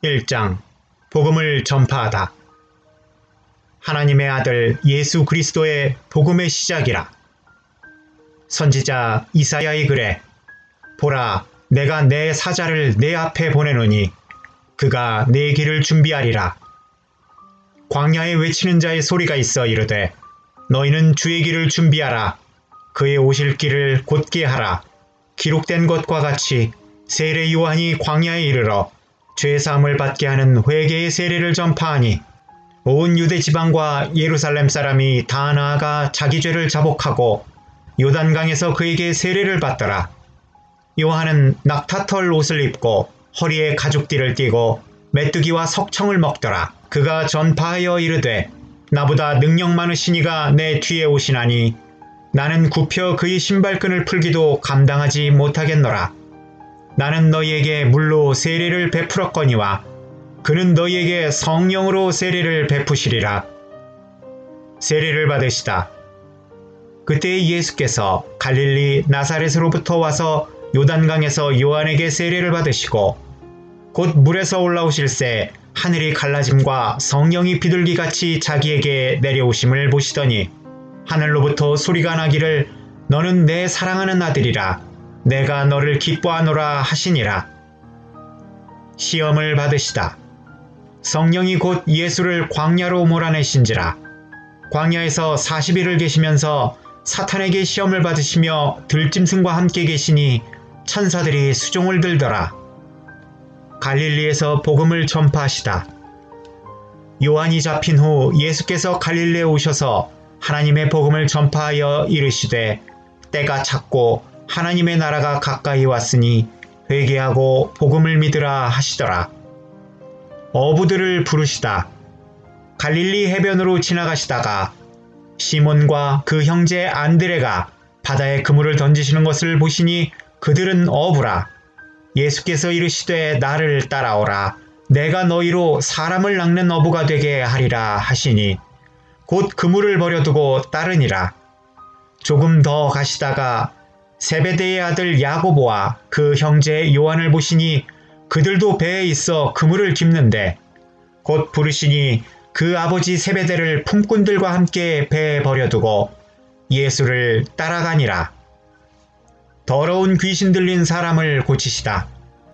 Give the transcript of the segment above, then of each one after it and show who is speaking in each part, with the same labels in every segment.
Speaker 1: 1장 복음을 전파하다. 하나님의 아들 예수 그리스도의 복음의 시작이라. 선지자 이사야의 글에 보라, 내가 내 사자를 내 앞에 보내노니 그가 내 길을 준비하리라. 광야에 외치는 자의 소리가 있어 이르되 너희는 주의 길을 준비하라. 그의 오실 길을 곧게 하라. 기록된 것과 같이 세례 요한이 광야에 이르러 죄사함을 받게 하는 회개의 세례를 전파하니 온 유대 지방과 예루살렘 사람이 다 나아가 자기 죄를 자복하고 요단강에서 그에게 세례를 받더라. 요한은 낙타털 옷을 입고 허리에 가죽띠를 띠고 메뚜기와 석청을 먹더라. 그가 전파하여 이르되 나보다 능력 많으신 이가 내 뒤에 오시나니 나는 굽혀 그의 신발끈을 풀기도 감당하지 못하겠노라. 나는 너희에게 물로 세례를 베풀었거니와 그는 너희에게 성령으로 세례를 베푸시리라. 세례를 받으시다. 그때 예수께서 갈릴리 나사렛으로부터 와서 요단강에서 요한에게 세례를 받으시고 곧 물에서 올라오실새 하늘이 갈라짐과 성령이 비둘기같이 자기에게 내려오심을 보시더니 하늘로부터 소리가 나기를 너는 내 사랑하는 아들이라. 내가 너를 기뻐하노라 하시니라. 시험을 받으시다. 성령이 곧 예수를 광야로 몰아내신지라. 광야에서 40일을 계시면서 사탄에게 시험을 받으시며 들짐승과 함께 계시니 천사들이 수종을 들더라. 갈릴리에서 복음을 전파하시다. 요한이 잡힌 후 예수께서 갈릴리에 오셔서 하나님의 복음을 전파하여 이르시되 때가 찼고 하나님의 나라가 가까이 왔으니 회개하고 복음을 믿으라 하시더라. 어부들을 부르시다. 갈릴리 해변으로 지나가시다가 시몬과 그 형제 안드레가 바다에 그물을 던지시는 것을 보시니 그들은 어부라. 예수께서 이르시되 나를 따라오라. 내가 너희로 사람을 낚는 어부가 되게 하리라 하시니 곧 그물을 버려두고 따르니라. 조금 더 가시다가 세베대의 아들 야고보와 그 형제 요한을 보시니 그들도 배에 있어 그물을 깁는데 곧 부르시니 그 아버지 세베대를 품꾼들과 함께 배에 버려두고 예수를 따라가니라. 더러운 귀신 들린 사람을 고치시다.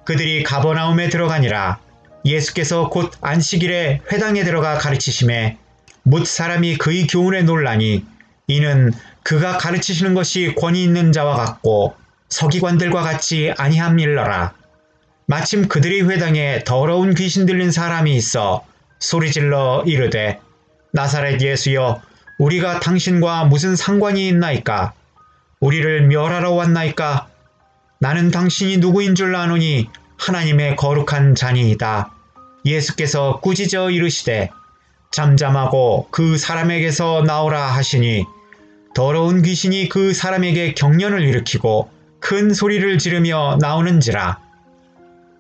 Speaker 1: 그들이 가버나움에 들어가니라. 예수께서 곧 안식일에 회당에 들어가 가르치심에 뭇 사람이 그의 교훈에 놀라니 이는 그가 가르치시는 것이 권위 있는 자와 같고 서기관들과 같이 아니함일러라. 마침 그들의 회당에 더러운 귀신 들린 사람이 있어 소리질러 이르되 나사렛 예수여, 우리가 당신과 무슨 상관이 있나이까? 우리를 멸하러 왔나이까? 나는 당신이 누구인 줄 아노니 하나님의 거룩한 자니이다. 예수께서 꾸짖어 이르시되 잠잠하고 그 사람에게서 나오라 하시니 더러운 귀신이 그 사람에게 경련을 일으키고 큰 소리를 지르며 나오는지라.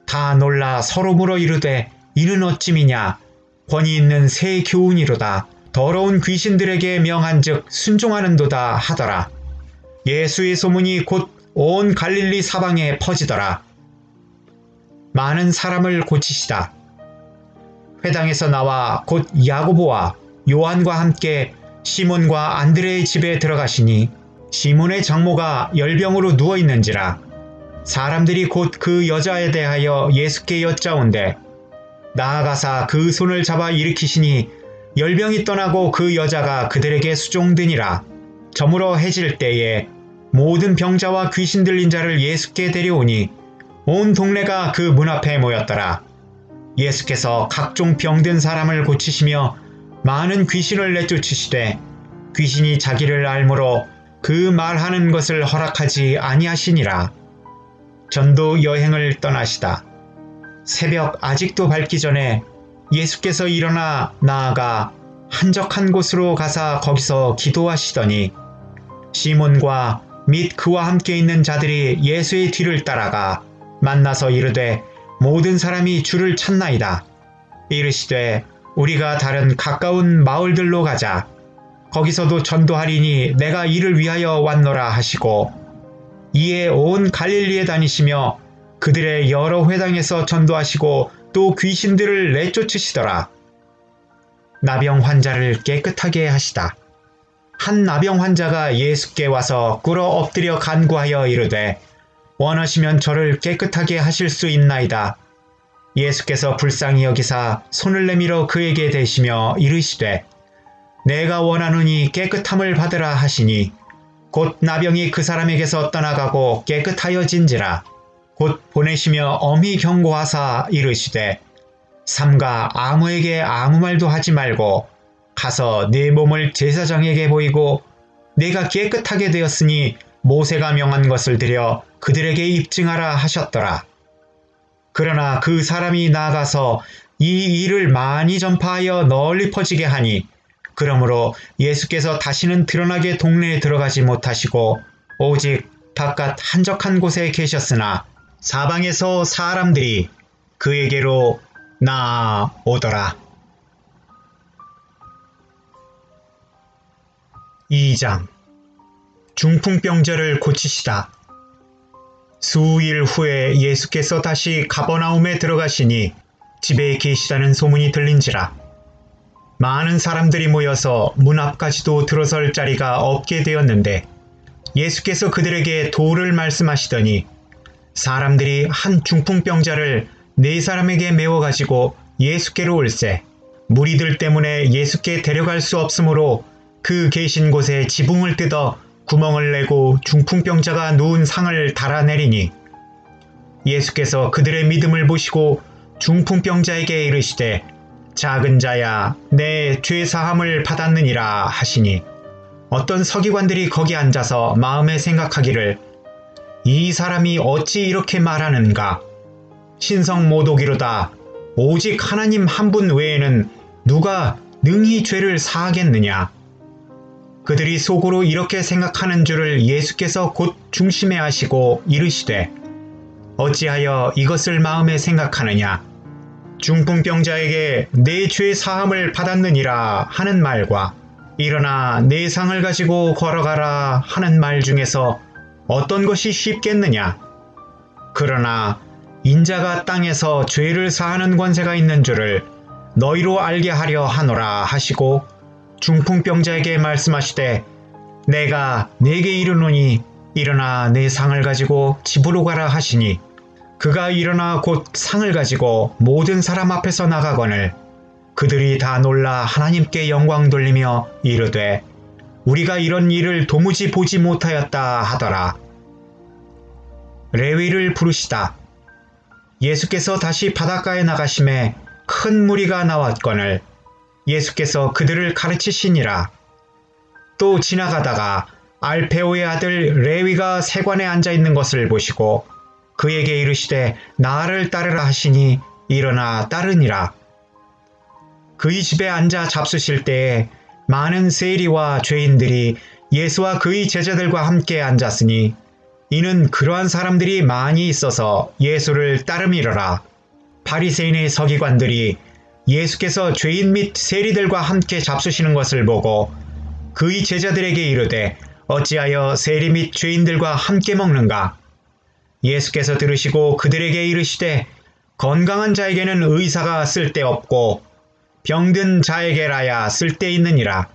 Speaker 1: 다 놀라 서로 물어 이르되 이는 어찌미냐? 권위 있는 새 교훈이로다. 더러운 귀신들에게 명한즉 순종하는도다 하더라. 예수의 소문이 곧 온 갈릴리 사방에 퍼지더라. 많은 사람을 고치시다. 회당에서 나와 곧 야고보와 요한과 함께 시몬과 안드레의 집에 들어가시니 시몬의 장모가 열병으로 누워있는지라. 사람들이 곧 그 여자에 대하여 예수께 여짜온대 나아가사 그 손을 잡아 일으키시니 열병이 떠나고 그 여자가 그들에게 수종드니라. 저물어 해질 때에 모든 병자와 귀신 들린 자를 예수께 데려오니 온 동네가 그 문 앞에 모였더라. 예수께서 각종 병든 사람을 고치시며 많은 귀신을 내쫓으시되 귀신이 자기를 알므로 그 말하는 것을 허락하지 아니하시니라. 전도 여행을 떠나시다. 새벽 아직도 밝기 전에 예수께서 일어나 나아가 한적한 곳으로 가사 거기서 기도하시더니 시몬과 및 그와 함께 있는 자들이 예수의 뒤를 따라가 만나서 이르되 모든 사람이 주를 찾나이다. 이르시되 우리가 다른 가까운 마을들로 가자. 거기서도 전도하리니 내가 이를 위하여 왔노라 하시고 이에 온 갈릴리에 다니시며 그들의 여러 회당에서 전도하시고 또 귀신들을 내쫓으시더라. 나병 환자를 깨끗하게 하시다. 한 나병 환자가 예수께 와서 꿇어 엎드려 간구하여 이르되 원하시면 저를 깨끗하게 하실 수 있나이다. 예수께서 불쌍히 여기사 손을 내밀어 그에게 대시며 이르시되 내가 원하노니 깨끗함을 받으라 하시니 곧 나병이 그 사람에게서 떠나가고 깨끗하여진지라. 곧 보내시며 엄히 경고하사 이르시되 삼가 아무에게 아무 말도 하지 말고 가서 네 몸을 제사장에게 보이고 내가 깨끗하게 되었으니 모세가 명한 것을 드려 그들에게 입증하라 하셨더라. 그러나 그 사람이 나아가서 이 일을 많이 전파하여 널리 퍼지게 하니 그러므로 예수께서 다시는 드러나게 동네에 들어가지 못하시고 오직 바깥 한적한 곳에 계셨으나 사방에서 사람들이 그에게로 나아오더라. 2장 중풍병자를 고치시다. 수일 후에 예수께서 다시 가버나움에 들어가시니 집에 계시다는 소문이 들린지라. 많은 사람들이 모여서 문 앞까지도 들어설 자리가 없게 되었는데 예수께서 그들에게 도를 말씀하시더니 사람들이 한 중풍병자를 4사람에게 메워가지고 예수께로 올세 무리들 때문에 예수께 데려갈 수 없으므로 그 계신 곳에 지붕을 뜯어 구멍을 내고 중풍병자가 누운 상을 달아내리니 예수께서 그들의 믿음을 보시고 중풍병자에게 이르시되 작은 자야 내 죄사함을 받았느니라 하시니 어떤 서기관들이 거기 앉아서 마음에 생각하기를 이 사람이 어찌 이렇게 말하는가? 신성모독이로다. 오직 하나님 한 분 외에는 누가 능히 죄를 사하겠느냐? 그들이 속으로 이렇게 생각하는 줄을 예수께서 곧 중심에 하시고 이르시되 어찌하여 이것을 마음에 생각하느냐? 중풍병자에게 내 죄 사함을 받았느니라 하는 말과 일어나 내 상을 가지고 걸어가라 하는 말 중에서 어떤 것이 쉽겠느냐? 그러나 인자가 땅에서 죄를 사하는 권세가 있는 줄을 너희로 알게 하려 하노라 하시고 중풍병자에게 말씀하시되 내가 네게 이르노니 일어나 내 상을 가지고 집으로 가라 하시니 그가 일어나 곧 상을 가지고 모든 사람 앞에서 나가거늘 그들이 다 놀라 하나님께 영광 돌리며 이르되 우리가 이런 일을 도무지 보지 못하였다 하더라. 레위를 부르시다. 예수께서 다시 바닷가에 나가심에 큰 무리가 나왔거늘 예수께서 그들을 가르치시니라. 또 지나가다가 알페오의 아들 레위가 세관에 앉아있는 것을 보시고 그에게 이르시되 나를 따르라 하시니 일어나 따르니라. 그의 집에 앉아 잡수실 때에 많은 세리와 죄인들이 예수와 그의 제자들과 함께 앉았으니 이는 그러한 사람들이 많이 있어서 예수를 따름이러라. 바리새인의 서기관들이 예수께서 죄인 및 세리들과 함께 잡수시는 것을 보고 그의 제자들에게 이르되 어찌하여 세리 및 죄인들과 함께 먹는가? 예수께서 들으시고 그들에게 이르시되 건강한 자에게는 의사가 쓸데없고 병든 자에게라야 쓸데있느니라.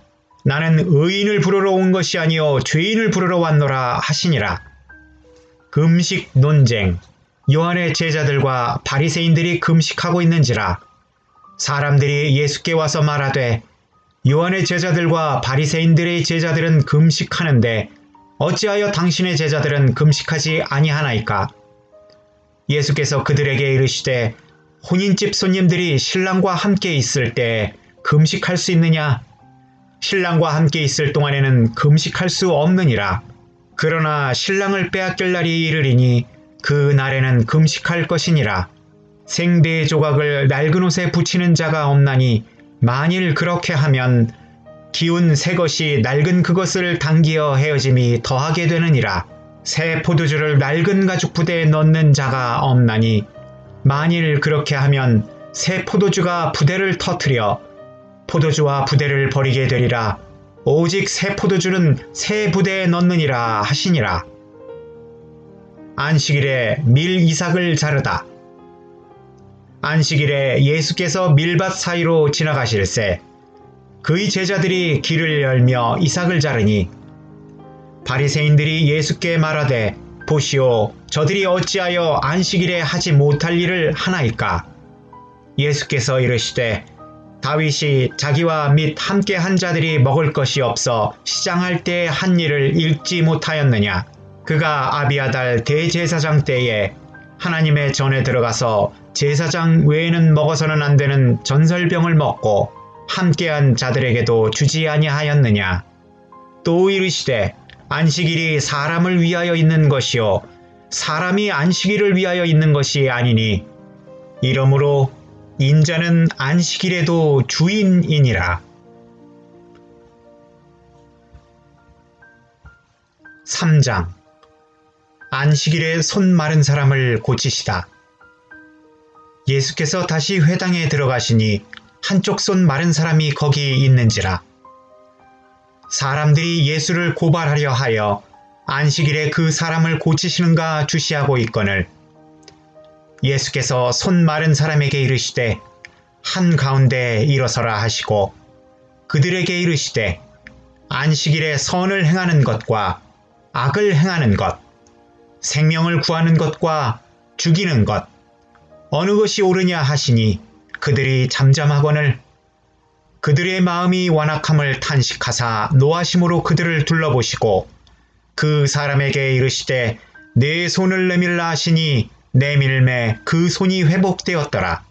Speaker 1: 나는 의인을 부르러 온 것이 아니요 죄인을 부르러 왔노라 하시니라. 금식 논쟁. 요한의 제자들과 바리새인들이 금식하고 있는지라. 사람들이 예수께 와서 말하되 요한의 제자들과 바리새인들의 제자들은 금식하는데 어찌하여 당신의 제자들은 금식하지 아니하나이까? 예수께서 그들에게 이르시되 혼인집 손님들이 신랑과 함께 있을 때 금식할 수 있느냐? 신랑과 함께 있을 동안에는 금식할 수 없느니라. 그러나 신랑을 빼앗길 날이 이르리니 그 날에는 금식할 것이니라. 생대의 조각을 낡은 옷에 붙이는 자가 없나니 만일 그렇게 하면 기운 새 것이 낡은 그것을 당기어 헤어짐이 더하게 되느니라. 새 포도주를 낡은 가죽 부대에 넣는 자가 없나니 만일 그렇게 하면 새 포도주가 부대를 터뜨려 포도주와 부대를 버리게 되리라. 오직 새 포도주는 새 부대에 넣느니라 하시니라. 안식일에 밀 이삭을 자르다. 안식일에 예수께서 밀밭 사이로 지나가실새 그의 제자들이 길을 열며 이삭을 자르니 바리새인들이 예수께 말하되 보시오 저들이 어찌하여 안식일에 하지 못할 일을 하나이까. 예수께서 이르시되 다윗이 자기와 및 함께 한 자들이 먹을 것이 없어 시장할 때에 한 일을 읽지 못하였느냐. 그가 아비아달 대제사장 때에 하나님의 전에 들어가서 제사장 외에는 먹어서는 안 되는 전설병을 먹고 함께한 자들에게도 주지 아니하였느냐. 또 이르시되 안식일이 사람을 위하여 있는 것이요 사람이 안식일을 위하여 있는 것이 아니니 이러므로 인자는 안식일에도 주인이니라. 3장 안식일에 손 마른 사람을 고치시다. 예수께서 다시 회당에 들어가시니 한쪽 손 마른 사람이 거기 있는지라. 사람들이 예수를 고발하려 하여 안식일에 그 사람을 고치시는가 주시하고 있거늘 예수께서 손 마른 사람에게 이르시되 한가운데 일어서라 하시고 그들에게 이르시되 안식일에 선을 행하는 것과 악을 행하는 것, 생명을 구하는 것과 죽이는 것 어느 것이 옳으냐 하시니 그들이 잠잠하거늘 그들의 마음이 완악함을 탄식하사 노하심으로 그들을 둘러보시고 그 사람에게 이르시되 내 손을 내밀라 하시니 내밀매 그 손이 회복되었더라.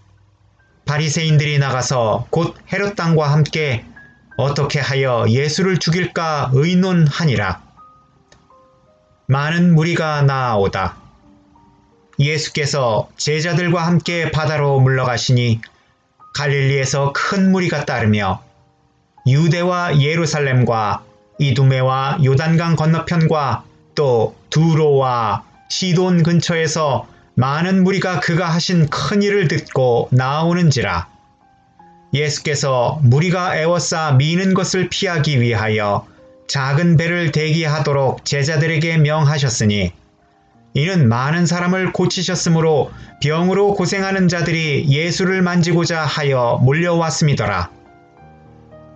Speaker 1: 바리새인들이 나가서 곧 헤롯 당과 함께 어떻게 하여 예수를 죽일까 의논하니라. 많은 무리가 나아오다. 예수께서 제자들과 함께 바다로 물러가시니 갈릴리에서 큰 무리가 따르며 유대와 예루살렘과 이두메와 요단강 건너편과 또 두로와 시돈 근처에서 많은 무리가 그가 하신 큰 일을 듣고 나아오는지라. 예수께서 무리가 애워싸 미는 것을 피하기 위하여 작은 배를 대기하도록 제자들에게 명하셨으니 이는 많은 사람을 고치셨으므로 병으로 고생하는 자들이 예수를 만지고자 하여 몰려왔음이더라.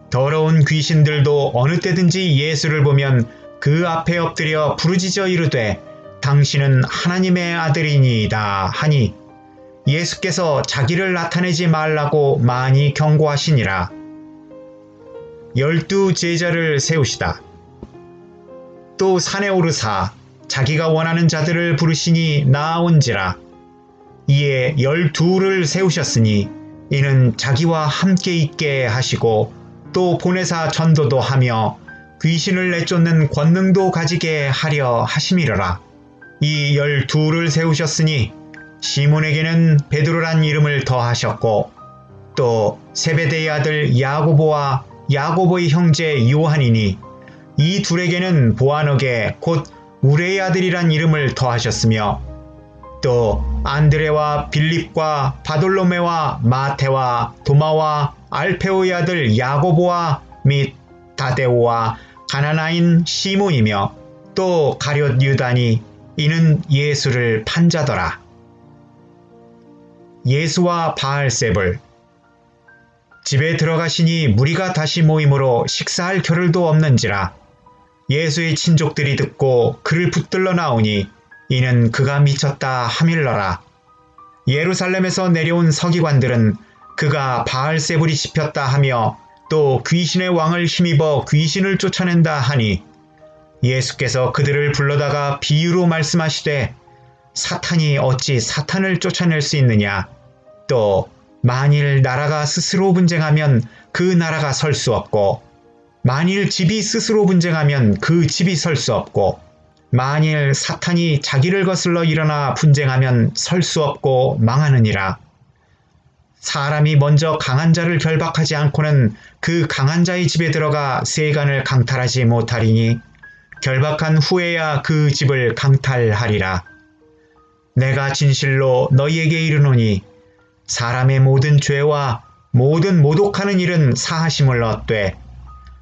Speaker 1: 더러운 귀신들도 어느 때든지 예수를 보면 그 앞에 엎드려 부르짖어 이르되 당신은 하나님의 아들이니이다 하니 예수께서 자기를 나타내지 말라고 많이 경고하시니라. 12 제자를 세우시다. 또 산에 오르사 자기가 원하는 자들을 부르시니 나아온지라. 이에 12를 세우셨으니 이는 자기와 함께 있게 하시고 또 보내사 전도도 하며 귀신을 내쫓는 권능도 가지게 하려 하심이러라. 이 12를 세우셨으니 시몬에게는 베드로란 이름을 더하셨고 또 세베대의 아들 야고보와 야고보의 형제 요한이니 이 둘에게는 보아너게 곧 우레의 아들이란 이름을 더하셨으며 또 안드레와 빌립과 바돌로메와 마테와 도마와 알페오의 아들 야고보와 및 다데오와 가나나인 시몬이며 또 가룟 유다니 이는 예수를 판자더라. 예수와 바알세불. 집에 들어가시니 무리가 다시 모임으로 식사할 겨를도 없는지라. 예수의 친족들이 듣고 그를 붙들러 나오니 이는 그가 미쳤다 하밀러라. 예루살렘에서 내려온 서기관들은 그가 바알세불이 씹혔다 하며 또 귀신의 왕을 힘입어 귀신을 쫓아낸다 하니 예수께서 그들을 불러다가 비유로 말씀하시되 사탄이 어찌 사탄을 쫓아낼 수 있느냐. 또 만일 나라가 스스로 분쟁하면 그 나라가 설 수 없고 만일 집이 스스로 분쟁하면 그 집이 설 수 없고 만일 사탄이 자기를 거슬러 일어나 분쟁하면 설 수 없고 망하느니라. 사람이 먼저 강한 자를 결박하지 않고는 그 강한 자의 집에 들어가 세간을 강탈하지 못하리니 결박한 후에야 그 집을 강탈하리라. 내가 진실로 너희에게 이르노니 사람의 모든 죄와 모든 모독하는 일은 사하심을 얻되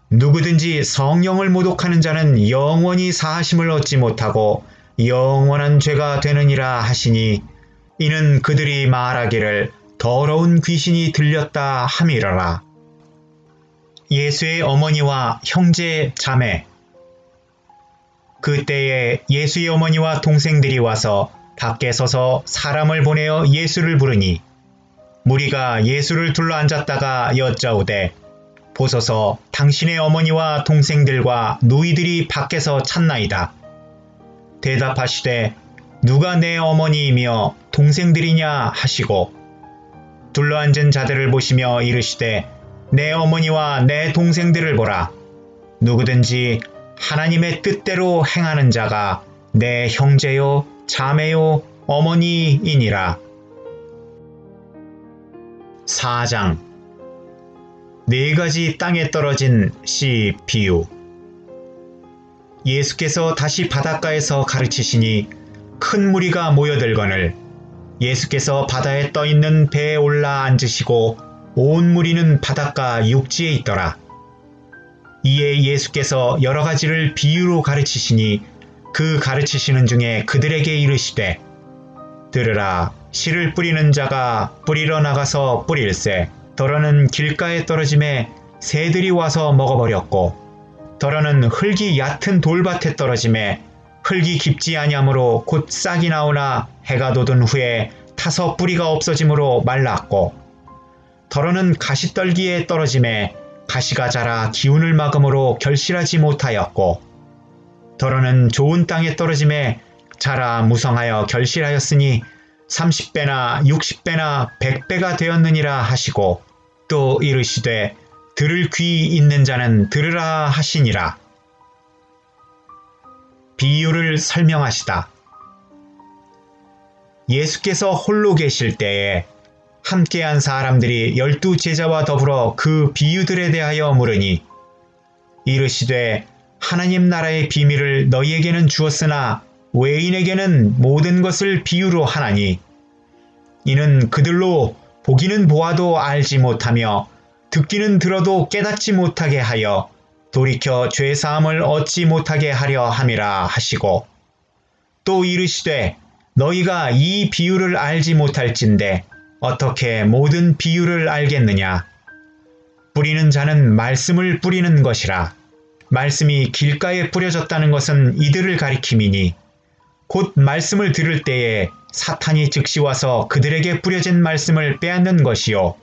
Speaker 1: 누구든지 성령을 모독하는 자는 영원히 사하심을 얻지 못하고 영원한 죄가 되느니라 하시니 이는 그들이 말하기를 더러운 귀신이 들렸다 함이러라. 예수의 어머니와 형제 자매. 그때에 예수의 어머니와 동생들이 와서 밖에 서서 사람을 보내어 예수를 부르니 무리가 예수를 둘러앉았다가 여짜오되 보소서 당신의 어머니와 동생들과 누이들이 밖에서 찾나이다. 대답하시되 누가 내 어머니이며 동생들이냐 하시고 둘러앉은 자들을 보시며 이르시되 내 어머니와 내 동생들을 보라. 누구든지 하나님의 뜻대로 행하는 자가 내 형제요 자매요 어머니이니라. 4장. 네 가지 땅에 떨어진 씨 비유. 예수께서 다시 바닷가에서 가르치시니 큰 무리가 모여들거늘 예수께서 바다에 떠있는 배에 올라 앉으시고 온 무리는 바닷가 육지에 있더라. 이에 예수께서 여러 가지를 비유로 가르치시니 그 가르치시는 중에 그들에게 이르시되 들으라. 씨를 뿌리는 자가 뿌리러 나가서 뿌릴새 더러는 길가에 떨어짐에 새들이 와서 먹어버렸고 더러는 흙이 얕은 돌밭에 떨어짐에 흙이 깊지 아니하므로 곧 싹이 나오나 해가 돋은 후에 타서 뿌리가 없어지므로 말랐고 더러는 가시떨기에 떨어짐에 가시가 자라 기운을 막음으로 결실하지 못하였고 더러는 좋은 땅에 떨어짐에 자라 무성하여 결실하였으니 30배나 60배나 100배가 되었느니라 하시고 또 이르시되 들을 귀 있는 자는 들으라 하시니라. 비유를 설명하시다. 예수께서 홀로 계실 때에 함께한 사람들이 12 제자와 더불어 그 비유들에 대하여 물으니 이르시되 하나님 나라의 비밀을 너희에게는 주었으나 외인에게는 모든 것을 비유로 하나니 이는 그들로 보기는 보아도 알지 못하며 듣기는 들어도 깨닫지 못하게 하여 돌이켜 죄사함을 얻지 못하게 하려 함이라 하시고 또 이르시되 너희가 이 비유를 알지 못할진대 어떻게 모든 비유를 알겠느냐. 뿌리는 자는 말씀을 뿌리는 것이라. 말씀이 길가에 뿌려졌다는 것은 이들을 가리킴이니 곧 말씀을 들을 때에 사탄이 즉시 와서 그들에게 뿌려진 말씀을 빼앗는 것이요.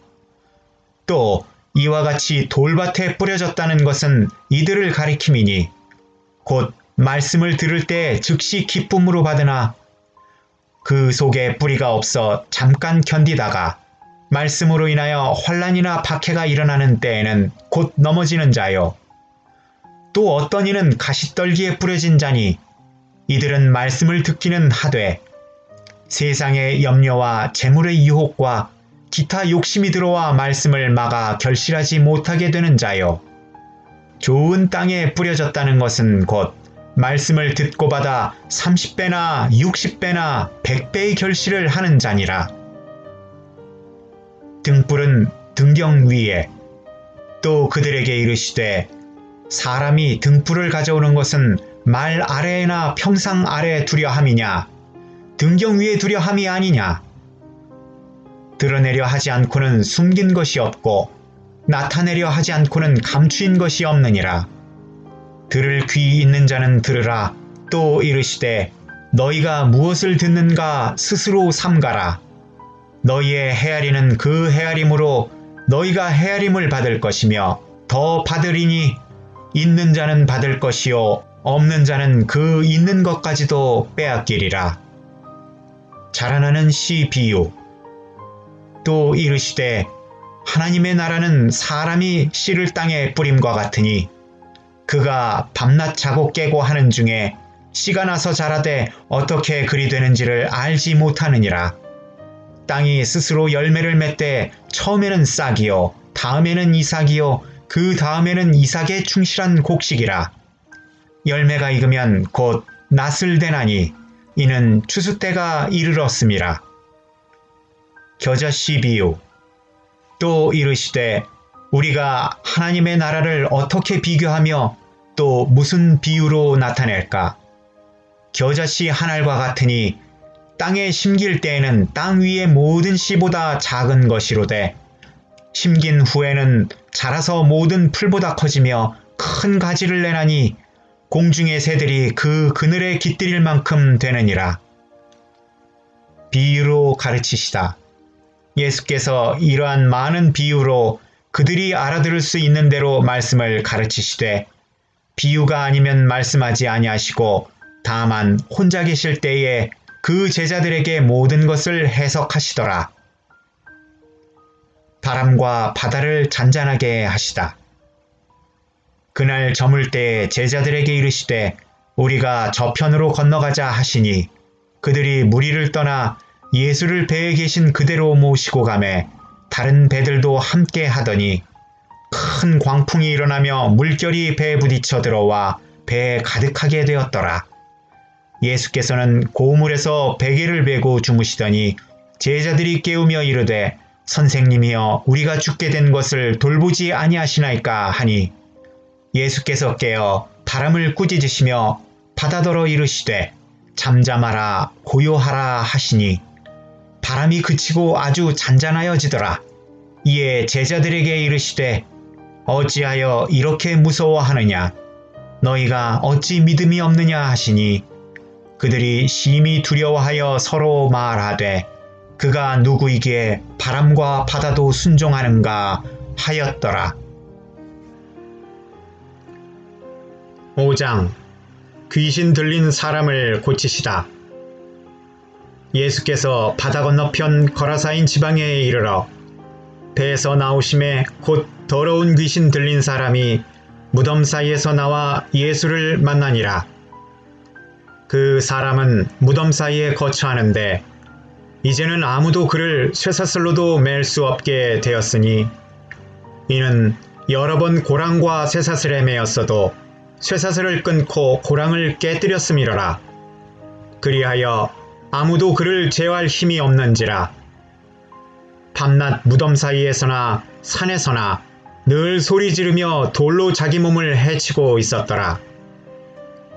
Speaker 1: 또 이와 같이 돌밭에 뿌려졌다는 것은 이들을 가리킴이니 곧 말씀을 들을 때 즉시 기쁨으로 받으나 그 속에 뿌리가 없어 잠깐 견디다가 말씀으로 인하여 환난이나 박해가 일어나는 때에는 곧 넘어지는 자요. 또 어떤 이는 가시떨기에 뿌려진 자니 이들은 말씀을 듣기는 하되 세상의 염려와 재물의 유혹과 기타 욕심이 들어와 말씀을 막아 결실하지 못하게 되는 자요. 좋은 땅에 뿌려졌다는 것은 곧 말씀을 듣고 받아 30배나 60배나 100배의 결실을 하는 자니라. 등불은 등경 위에 또 그들에게 이르시되 사람이 등불을 가져오는 것은 말 아래에나 평상 아래에 두려 함이냐 등경 위에 두려 함이 아니냐. 드러내려 하지 않고는 숨긴 것이 없고 나타내려 하지 않고는 감추인 것이 없느니라. 들을 귀 있는 자는 들으라. 또 이르시되 너희가 무엇을 듣는가 스스로 삼가라. 너희의 헤아리는 그 헤아림으로 너희가 헤아림을 받을 것이며 더 받으리니 있는 자는 받을 것이요 없는 자는 그 있는 것까지도 빼앗기리라. 자라나는 씨 비유. 또 이르시되 하나님의 나라는 사람이 씨를 땅에 뿌림과 같으니 그가 밤낮 자고 깨고 하는 중에 씨가 나서 자라되 어떻게 그리 되는지를 알지 못하느니라. 땅이 스스로 열매를 맺되 처음에는 싹이요 다음에는 이삭이요 그 다음에는 이삭에 충실한 곡식이라. 열매가 익으면 곧 낫을 대나니 이는 추수 때가 이르렀음이라. 겨자씨 비유. 또 이르시되 우리가 하나님의 나라를 어떻게 비교하며 또 무슨 비유로 나타낼까. 겨자씨 한 알과 같으니 땅에 심길 때에는 땅 위의 모든 씨보다 작은 것이로되 심긴 후에는 자라서 모든 풀보다 커지며 큰 가지를 내나니 공중의 새들이 그 그늘에 깃들일 만큼 되느니라. 비유로 가르치시다. 예수께서 이러한 많은 비유로 그들이 알아들을 수 있는 대로 말씀을 가르치시되 비유가 아니면 말씀하지 아니하시고 다만 혼자 계실 때에 그 제자들에게 모든 것을 해석하시더라. 바람과 바다를 잔잔하게 하시다. 그날 저물 때에 제자들에게 이르시되 우리가 저편으로 건너가자 하시니 그들이 무리를 떠나 예수를 배에 계신 그대로 모시고 가매 다른 배들도 함께 하더니 큰 광풍이 일어나며 물결이 배에 부딪혀 들어와 배에 가득하게 되었더라. 예수께서는 고물에서 베개를 베고 주무시더니 제자들이 깨우며 이르되 선생님이여 우리가 죽게 된 것을 돌보지 아니하시나이까 하니 예수께서 깨어 바람을 꾸짖으시며 바다더러 이르시되 잠잠하라 고요하라 하시니 바람이 그치고 아주 잔잔하여지더라. 이에 제자들에게 이르시되 어찌하여 이렇게 무서워하느냐 너희가 어찌 믿음이 없느냐 하시니 그들이 심히 두려워하여 서로 말하되 그가 누구이기에 바람과 바다도 순종하는가 하였더라. 5장 귀신 들린 사람을 고치시다. 예수께서 바다 건너편 거라사인 지방에 이르러 배에서 나오심에 곧 더러운 귀신 들린 사람이 무덤 사이에서 나와 예수를 만나니라. 그 사람은 무덤 사이에 거처하는데 이제는 아무도 그를 쇠사슬로도 맬 수 없게 되었으니 이는 여러 번 고랑과 쇠사슬에 매였어도 쇠사슬을 끊고 고랑을 깨뜨렸음이로라. 그리하여 아무도 그를 제어할 힘이 없는지라. 밤낮 무덤 사이에서나 산에서나 늘 소리 지르며 돌로 자기 몸을 해치고 있었더라.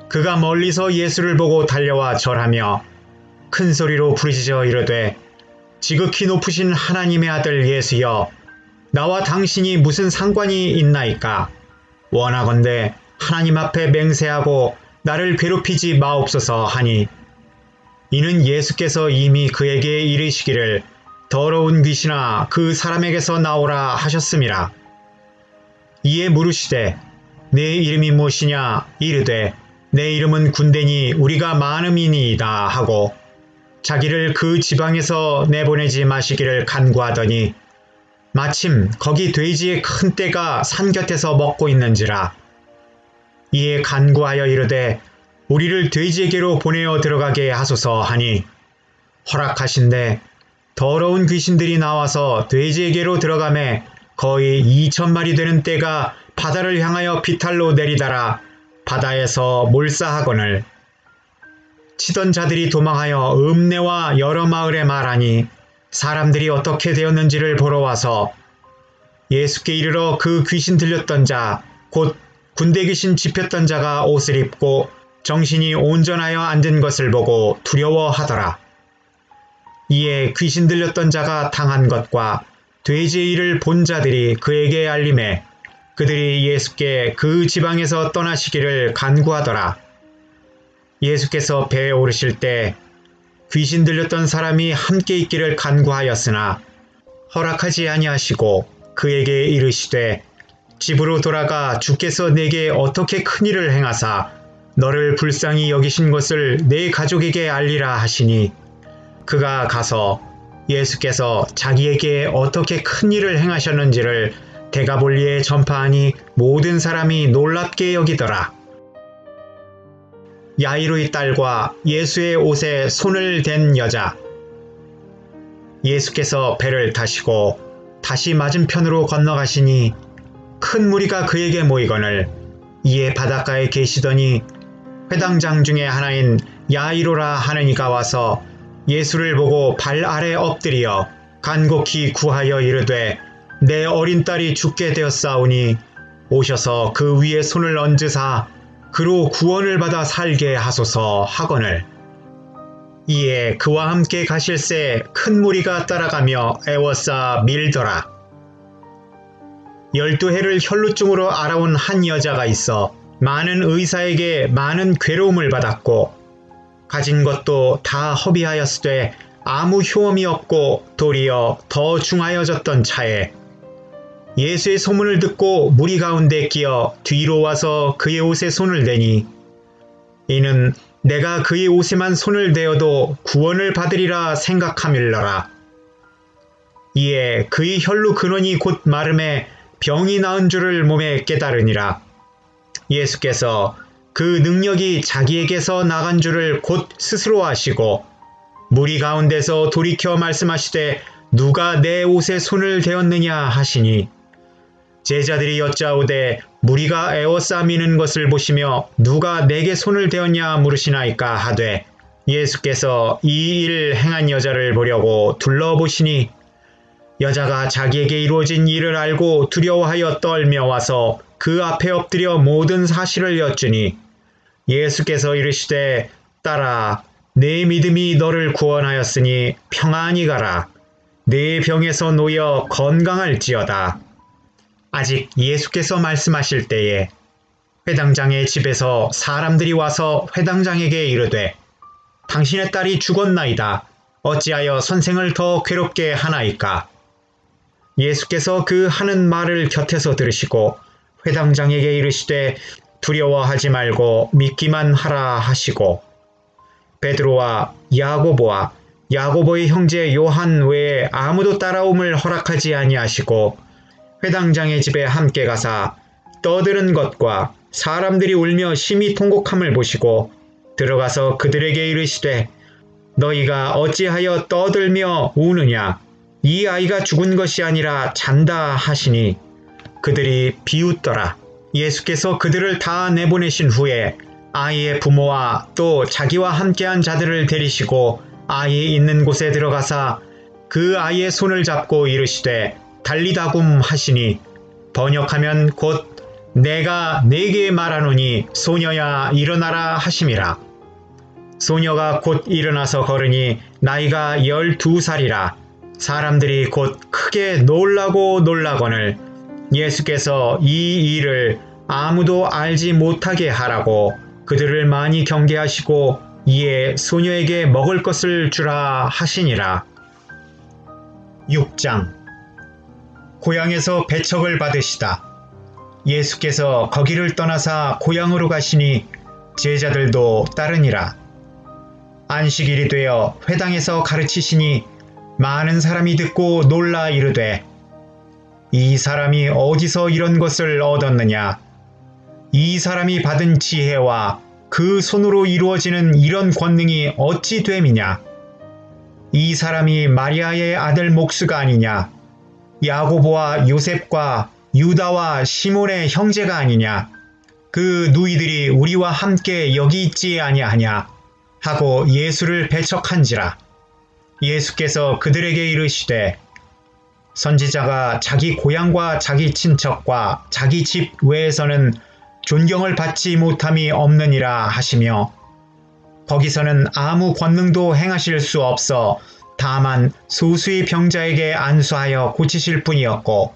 Speaker 1: 그가 멀리서 예수를 보고 달려와 절하며 큰 소리로 부르짖어 이르되 지극히 높으신 하나님의 아들 예수여 나와 당신이 무슨 상관이 있나이까. 원하건대 하나님 앞에 맹세하고 나를 괴롭히지 마옵소서 하니 이는 예수께서 이미 그에게 이르시기를 더러운 귀신아 그 사람에게서 나오라 하셨음이라. 이에 물으시되 내 이름이 무엇이냐 이르되 내 이름은 군대니 우리가 많음이니이다 하고 자기를 그 지방에서 내보내지 마시기를 간구하더니 마침 거기 돼지의 큰 떼가 산 곁에서 먹고 있는지라. 이에 간구하여 이르되 우리를 돼지에게로 보내어 들어가게 하소서 하니 허락하신대 더러운 귀신들이 나와서 돼지에게로 들어가매 거의 2,000마리 되는 떼가 바다를 향하여 비탈로 내리달아 바다에서 몰사하거늘 치던 자들이 도망하여 읍내와 여러 마을에 말하니 사람들이 어떻게 되었는지를 보러 와서 예수께 이르러 그 귀신 들렸던 자 곧 군대 귀신 집혔던 자가 옷을 입고 정신이 온전하여 앉은 것을 보고 두려워하더라. 이에 귀신 들렸던 자가 당한 것과 돼지의 일을 본 자들이 그에게 알림해 그들이 예수께 그 지방에서 떠나시기를 간구하더라. 예수께서 배에 오르실 때 귀신 들렸던 사람이 함께 있기를 간구하였으나 허락하지 아니하시고 그에게 이르시되 집으로 돌아가 주께서 내게 어떻게 큰일을 행하사 너를 불쌍히 여기신 것을 내 가족에게 알리라 하시니 그가 가서 예수께서 자기에게 어떻게 큰일을 행하셨는지를 데가볼리에 전파하니 모든 사람이 놀랍게 여기더라. 야이로의 딸과 예수의 옷에 손을 댄 여자. 예수께서 배를 타시고 다시 맞은편으로 건너가시니 큰 무리가 그에게 모이거늘 이에 바닷가에 계시더니 회당장 중에 하나인 야이로라 하는 이가 와서 예수를 보고 발 아래 엎드려 간곡히 구하여 이르되 내 어린 딸이 죽게 되었사오니 오셔서 그 위에 손을 얹으사 그로 구원을 받아 살게 하소서 하거늘 이에 그와 함께 가실새 큰 무리가 따라가며 애워싸 밀더라. 12해를 혈루증으로 알아온 한 여자가 있어 많은 의사에게 많은 괴로움을 받았고 가진 것도 다 허비하였으되 아무 효험이 없고 도리어 더 중하여졌던 차에 예수의 소문을 듣고 무리 가운데 끼어 뒤로 와서 그의 옷에 손을 대니 이는 내가 그의 옷에만 손을 대어도 구원을 받으리라 생각함일러라. 이에 그의 혈루 근원이 곧 마름에 병이 나은 줄을 몸에 깨달으니라. 예수께서 그 능력이 자기에게서 나간 줄을 곧 스스로 아시고 무리 가운데서 돌이켜 말씀하시되 누가 내 옷에 손을 대었느냐 하시니 제자들이 여짜오되 무리가 에워싸미는 것을 보시며 누가 내게 손을 대었냐 물으시나이까 하되 예수께서 이 일을 행한 여자를 보려고 둘러보시니 여자가 자기에게 이루어진 일을 알고 두려워하여 떨며 와서 그 앞에 엎드려 모든 사실을 여쭈니 예수께서 이르시되 딸아 내 믿음이 너를 구원하였으니 평안히 가라. 내 병에서 놓여 건강할지어다. 아직 예수께서 말씀하실 때에 회당장의 집에서 사람들이 와서 회당장에게 이르되 당신의 딸이 죽었나이다. 어찌하여 선생을 더 괴롭게 하나이까? 예수께서 그 하는 말을 곁에서 들으시고 회당장에게 이르시되 두려워하지 말고 믿기만 하라 하시고 베드로와 야고보와 야고보의 형제 요한 외에 아무도 따라옴을 허락하지 아니하시고 회당장의 집에 함께 가사 떠드는 것과 사람들이 울며 심히 통곡함을 보시고 들어가서 그들에게 이르시되 너희가 어찌하여 떠들며 우느냐? 이 아이가 죽은 것이 아니라 잔다 하시니 그들이 비웃더라. 예수께서 그들을 다 내보내신 후에 아이의 부모와 또 자기와 함께한 자들을 데리시고 아이 있는 곳에 들어가사 그 아이의 손을 잡고 이르시되 달리다굼 하시니 번역하면 곧 내가 네게 말하노니 소녀야 일어나라 하심이라. 소녀가 곧 일어나서 걸으니 나이가 12살이라. 사람들이 곧 크게 놀라고 놀라거늘 예수께서 이 일을 아무도 알지 못하게 하라고 그들을 많이 경계하시고 이에 소녀에게 먹을 것을 주라 하시니라. 6장 고향에서 배척을 받으시다. 예수께서 거기를 떠나사 고향으로 가시니 제자들도 따르니라. 안식일이 되어 회당에서 가르치시니 많은 사람이 듣고 놀라 이르되 이 사람이 어디서 이런 것을 얻었느냐? 이 사람이 받은 지혜와 그 손으로 이루어지는 이런 권능이 어찌 됨이냐? 이 사람이 마리아의 아들 목수가 아니냐? 야고보와 요셉과 유다와 시몬의 형제가 아니냐? 그 누이들이 우리와 함께 여기 있지 아니하냐? 하고 예수를 배척한지라. 예수께서 그들에게 이르시되 선지자가 자기 고향과 자기 친척과 자기 집 외에서는 존경을 받지 못함이 없느니라 하시며 거기서는 아무 권능도 행하실 수 없어 다만 소수의 병자에게 안수하여 고치실 뿐이었고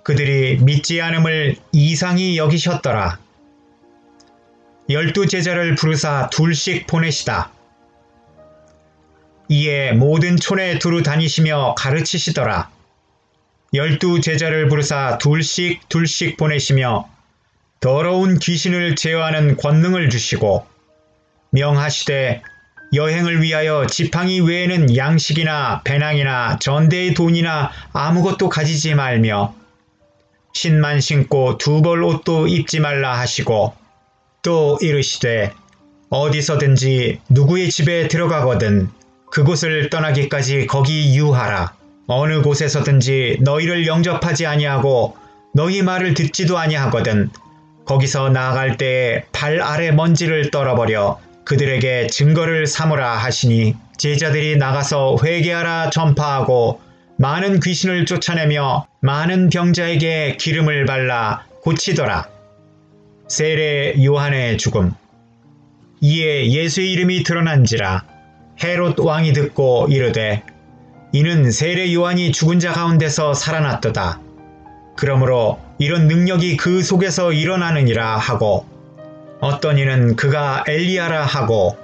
Speaker 1: 그들이 믿지 않음을 이상히 여기셨더라. 12 제자를 부르사 둘씩 보내시다. 이에 모든 촌에 두루 다니시며 가르치시더라. 12 제자를 부르사 둘씩 보내시며 더러운 귀신을 제어하는 권능을 주시고 명하시되 여행을 위하여 지팡이 외에는 양식이나 배낭이나 전대의 돈이나 아무것도 가지지 말며 신만 신고 2벌 옷도 입지 말라 하시고 또 이르시되 어디서든지 누구의 집에 들어가거든 그곳을 떠나기까지 거기 유하라. 어느 곳에서든지 너희를 영접하지 아니하고 너희 말을 듣지도 아니하거든 거기서 나아갈 때에 발 아래 먼지를 떨어버려 그들에게 증거를 삼으라 하시니 제자들이 나가서 회개하라 전파하고 많은 귀신을 쫓아내며 많은 병자에게 기름을 발라 고치더라. 세례 요한의 죽음. 이에 예수의 이름이 드러난지라 헤롯 왕이 듣고 이르되 이는 세례 요한이 죽은 자 가운데서 살아났도다. 그러므로 이런 능력이 그 속에서 일어나느니라 하고 어떤 이는 그가 엘리야라 하고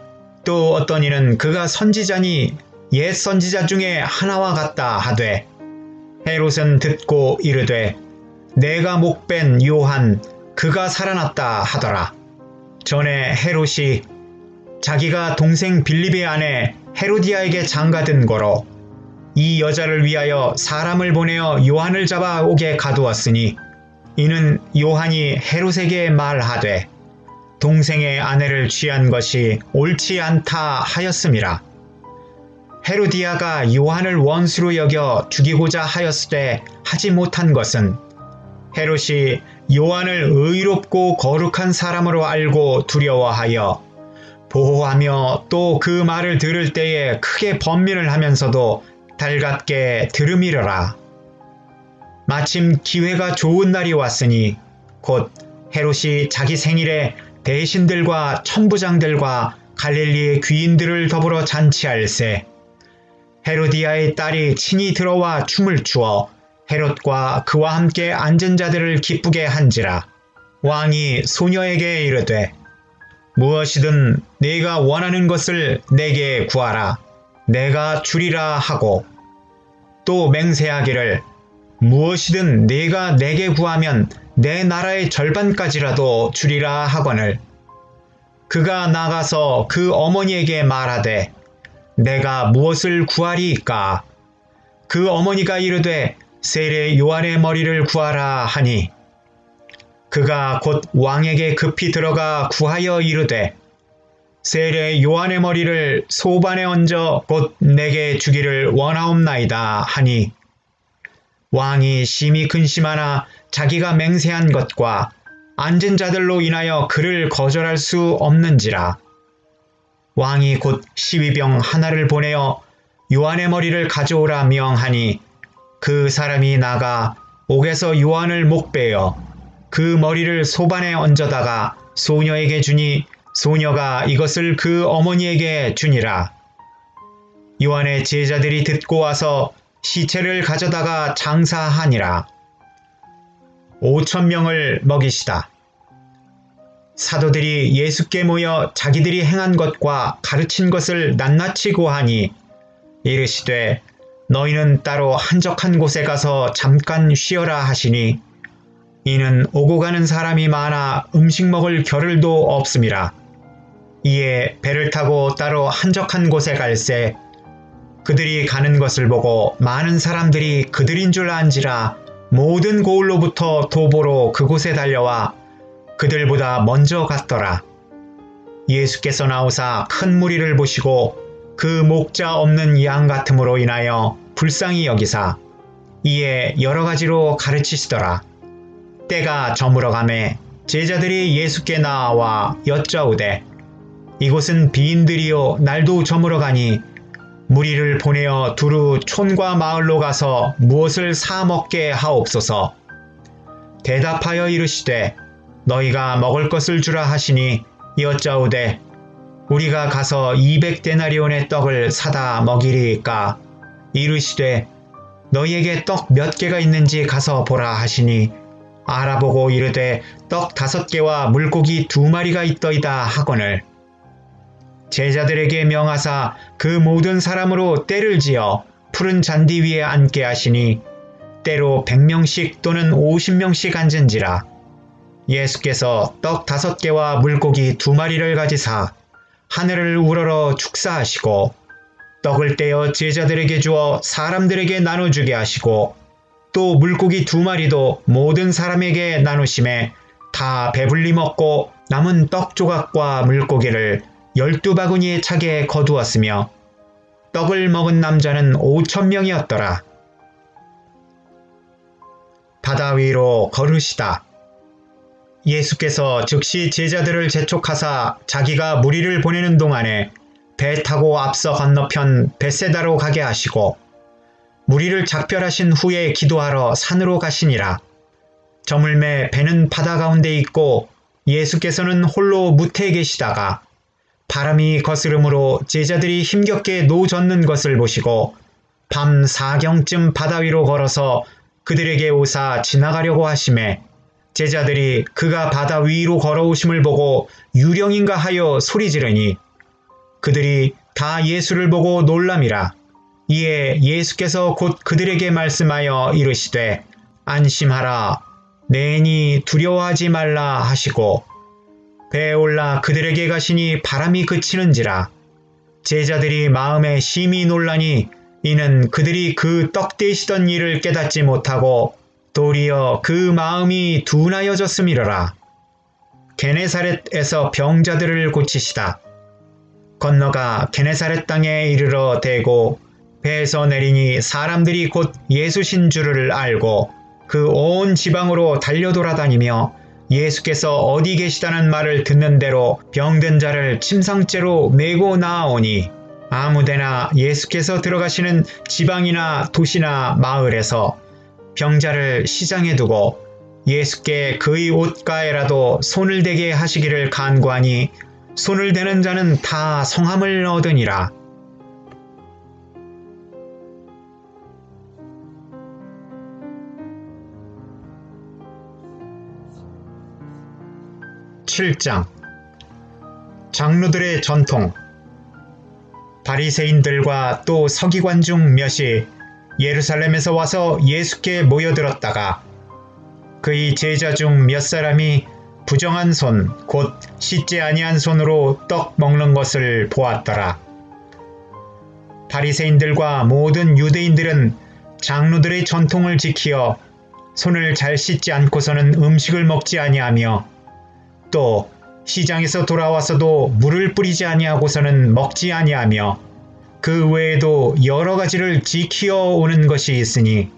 Speaker 1: 또 어떤 이는 그가 선지자니 옛 선지자 중에 하나와 같다 하되 헤롯은 듣고 이르되 내가 목벤 요한 그가 살아났다 하더라. 전에 헤롯이 자기가 동생 빌립의 아내 헤로디아에게 장가든 거로 이 여자를 위하여 사람을 보내어 요한을 잡아 오게 가두었으니 이는 요한이 헤롯에게 말하되 동생의 아내를 취한 것이 옳지 않다 하였음이라. 헤로디아가 요한을 원수로 여겨 죽이고자 하였으되 하지 못한 것은 헤롯이 요한을 의롭고 거룩한 사람으로 알고 두려워하여 보호하며 또 그 말을 들을 때에 크게 번민을 하면서도 달갑게 들으미려라. 마침 기회가 좋은 날이 왔으니 곧 헤롯이 자기 생일에 대신들과 천부장들과 갈릴리의 귀인들을 더불어 잔치할세. 헤로디아의 딸이 친히 들어와 춤을 추어 헤롯과 그와 함께 앉은 자들을 기쁘게 한지라. 왕이 소녀에게 이르되 무엇이든 네가 원하는 것을 내게 구하라. 내가 주리라 하고 또 맹세하기를 무엇이든 네가 내게 구하면 내 나라의 절반까지라도 주리라 하거늘 그가 나가서 그 어머니에게 말하되 내가 무엇을 구하리이까? 그 어머니가 이르되 세례 요한의 머리를 구하라 하니 그가 곧 왕에게 급히 들어가 구하여 이르되 세례 요한의 머리를 소반에 얹어 곧 내게 주기를 원하옵나이다 하니 왕이 심히 근심하나 자기가 맹세한 것과 앉은 자들로 인하여 그를 거절할 수 없는지라. 왕이 곧 시위병 하나를 보내어 요한의 머리를 가져오라 명하니 그 사람이 나가 옥에서 요한을 목베어 그 머리를 소반에 얹어다가 소녀에게 주니 소녀가 이것을 그 어머니에게 주니라. 요한의 제자들이 듣고 와서 시체를 가져다가 장사하니라. 5,000명을 먹이시다. 사도들이 예수께 모여 자기들이 행한 것과 가르친 것을 낱낱이 고하니 이르시되 너희는 따로 한적한 곳에 가서 잠깐 쉬어라 하시니 이는 오고 가는 사람이 많아 음식 먹을 겨를도 없음이라. 이에 배를 타고 따로 한적한 곳에 갈새 그들이 가는 것을 보고 많은 사람들이 그들인 줄 안지라 모든 고을로부터 도보로 그곳에 달려와 그들보다 먼저 갔더라. 예수께서 나오사 큰 무리를 보시고 그 목자 없는 양 같음으로 인하여 불쌍히 여기사 이에 여러 가지로 가르치시더라. 때가 저물어 가매 제자들이 예수께 나와 여짜오되 이곳은 비인들이요 날도 저물어 가니 무리를 보내어 두루 촌과 마을로 가서 무엇을 사 먹게 하옵소서. 대답하여 이르시되 너희가 먹을 것을 주라 하시니 여짜오되 우리가 가서 200데나리온의 떡을 사다 먹이리이까? 이르시되 너희에게 떡 몇 개가 있는지 가서 보라 하시니 알아보고 이르되 떡 5개와 물고기 2마리가 있더이다 하거늘 제자들에게 명하사 그 모든 사람으로 떼를 지어 푸른 잔디 위에 앉게 하시니 때로 100명씩 또는 50명씩 앉은지라. 예수께서 떡 5개와 물고기 2마리를 가지사 하늘을 우러러 축사하시고 떡을 떼어 제자들에게 주어 사람들에게 나눠주게 하시고 또 물고기 2마리도 모든 사람에게 나누심에 다 배불리 먹고 남은 떡 조각과 물고기를 12바구니에 차게 거두었으며 떡을 먹은 남자는 5,000명이었더라. 바다 위로 걸으시다. 예수께서 즉시 제자들을 재촉하사 자기가 무리를 보내는 동안에 배 타고 앞서 건너편 벳세다로 가게 하시고 무리를 작별하신 후에 기도하러 산으로 가시니라. 저물매 배는 바다 가운데 있고 예수께서는 홀로 무태에 계시다가 바람이 거스름으로 제자들이 힘겹게 노젓는 것을 보시고 밤 4경쯤 바다 위로 걸어서 그들에게 오사 지나가려고 하심에 제자들이 그가 바다 위로 걸어오심을 보고 유령인가 하여 소리 지르니 그들이 다 예수를 보고 놀람이라. 이에 예수께서 곧 그들에게 말씀하여 이르시되 안심하라 내니 두려워하지 말라 하시고 배에 올라 그들에게 가시니 바람이 그치는지라. 제자들이 마음에 심히 놀라니 이는 그들이 그 떡 떼시던 일을 깨닫지 못하고 도리어 그 마음이 둔하여졌음이로라. 게네사렛에서 병자들을 고치시다. 건너가 게네사렛 땅에 이르러 대고 배에서 내리니 사람들이 곧 예수신 줄을 알고 그 온 지방으로 달려 돌아다니며 예수께서 어디 계시다는 말을 듣는 대로 병든 자를 침상째로 메고 나아오니 아무데나 예수께서 들어가시는 지방이나 도시나 마을에서 병자를 시장에 두고 예수께 그의 옷가에라도 손을 대게 하시기를 간구하니 손을 대는 자는 다 성함을 얻으니라. (7장) 장로들의 전통. 바리새인들과 또 서기관 중 몇이 예루살렘에서 와서 예수께 모여들었다가 그의 제자 중 몇 사람이 부정한 손 곧 씻지 아니한 손으로 떡 먹는 것을 보았더라. 바리새인들과 모든 유대인들은 장로들의 전통을 지키어 손을 잘 씻지 않고서는 음식을 먹지 아니하며 또 시장에서 돌아와서도 물을 뿌리지 아니하고서는 먹지 아니하며 그 외에도 여러 가지를 지키어 오는 것이 있으니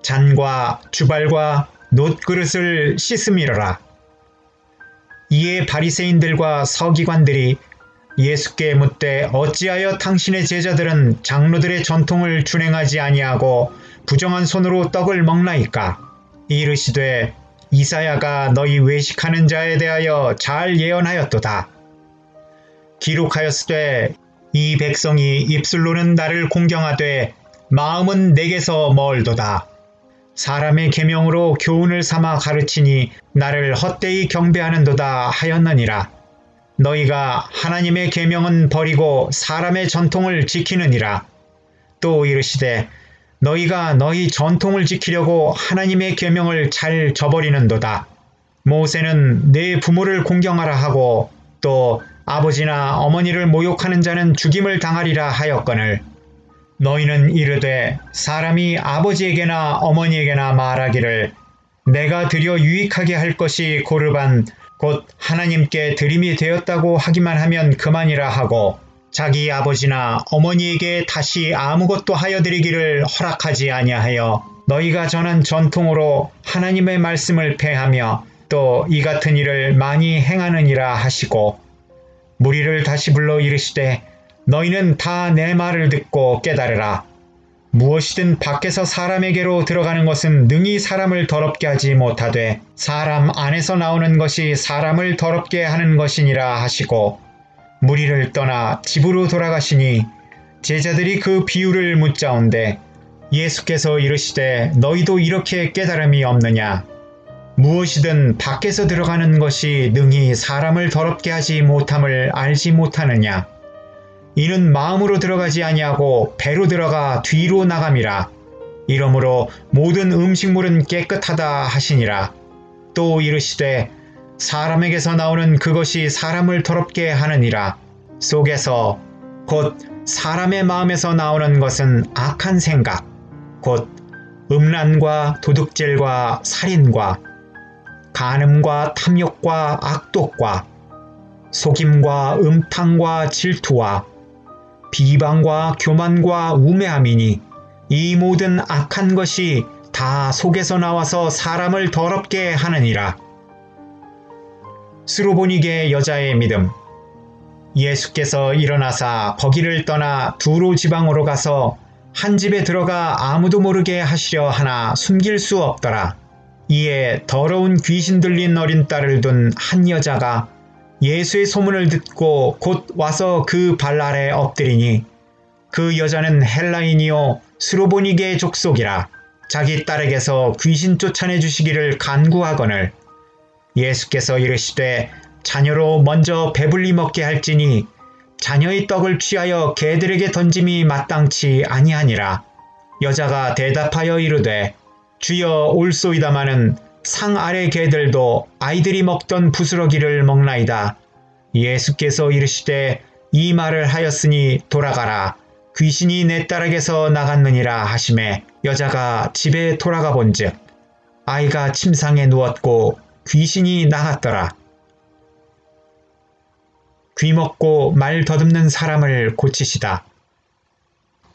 Speaker 1: 잔과 주발과 놋그릇을 씻음이로라. 이에 바리새인들과 서기관들이 예수께 묻되 어찌하여 당신의 제자들은 장로들의 전통을 준행하지 아니하고 부정한 손으로 떡을 먹나이까? 이르시되 이사야가 너희 외식하는 자에 대하여 잘 예언하였도다. 기록하였으되 이 백성이 입술로는 나를 공경하되 마음은 내게서 멀도다. 사람의 계명으로 교훈을 삼아 가르치니 나를 헛되이 경배하는도다 하였느니라. 너희가 하나님의 계명은 버리고 사람의 전통을 지키느니라. 또 이르시되 너희가 너희 전통을 지키려고 하나님의 계명을 잘 저버리는도다. 모세는 내 부모를 공경하라 하고 또 아버지나 어머니를 모욕하는 자는 죽임을 당하리라 하였거늘 너희는 이르되 사람이 아버지에게나 어머니에게나 말하기를 내가 드려 유익하게 할 것이 고르반 곧 하나님께 드림이 되었다고 하기만 하면 그만이라 하고 자기 아버지나 어머니에게 다시 아무것도 하여 드리기를 허락하지 아니하여 너희가 전한 전통으로 하나님의 말씀을 폐하며 또 이 같은 일을 많이 행하느니라 하시고 무리를 다시 불러 이르시되 너희는 다 내 말을 듣고 깨달으라. 무엇이든 밖에서 사람에게로 들어가는 것은 능히 사람을 더럽게 하지 못하되 사람 안에서 나오는 것이 사람을 더럽게 하는 것이니라 하시고 무리를 떠나 집으로 돌아가시니 제자들이 그 비유를 묻자온데 예수께서 이르시되 너희도 이렇게 깨달음이 없느냐? 무엇이든 밖에서 들어가는 것이 능히 사람을 더럽게 하지 못함을 알지 못하느냐? 이는 마음으로 들어가지 아니하고 배로 들어가 뒤로 나감이라. 이러므로 모든 음식물은 깨끗하다 하시니라. 또 이르시되 사람에게서 나오는 그것이 사람을 더럽게 하느니라. 속에서 곧 사람의 마음에서 나오는 것은 악한 생각, 곧 음란과 도둑질과 살인과 간음과 탐욕과 악독과 속임과 음탕과 질투와 비방과 교만과 우매함이니 이 모든 악한 것이 다 속에서 나와서 사람을 더럽게 하느니라. 스로보니게 여자의 믿음. 예수께서 일어나사 거기를 떠나 두로 지방으로 가서 한 집에 들어가 아무도 모르게 하시려 하나 숨길 수 없더라. 이에 더러운 귀신 들린 어린 딸을 둔 한 여자가 예수의 소문을 듣고 곧 와서 그 발 아래 엎드리니 그 여자는 헬라인이요 스로보니게 족속이라 자기 딸에게서 귀신 쫓아내 주시기를 간구하거늘 예수께서 이르시되 자녀로 먼저 배불리 먹게 할지니 자녀의 떡을 취하여 개들에게 던짐이 마땅치 아니하니라. 여자가 대답하여 이르되 주여 올소이다마는 상 아래 개들도 아이들이 먹던 부스러기를 먹나이다. 예수께서 이르시되 이 말을 하였으니 돌아가라. 귀신이 내 딸에게서 나갔느니라 하시매 여자가 집에 돌아가 본즉 아이가 침상에 누웠고 귀신이 나갔더라. 귀먹고 말 더듬는 사람을 고치시다.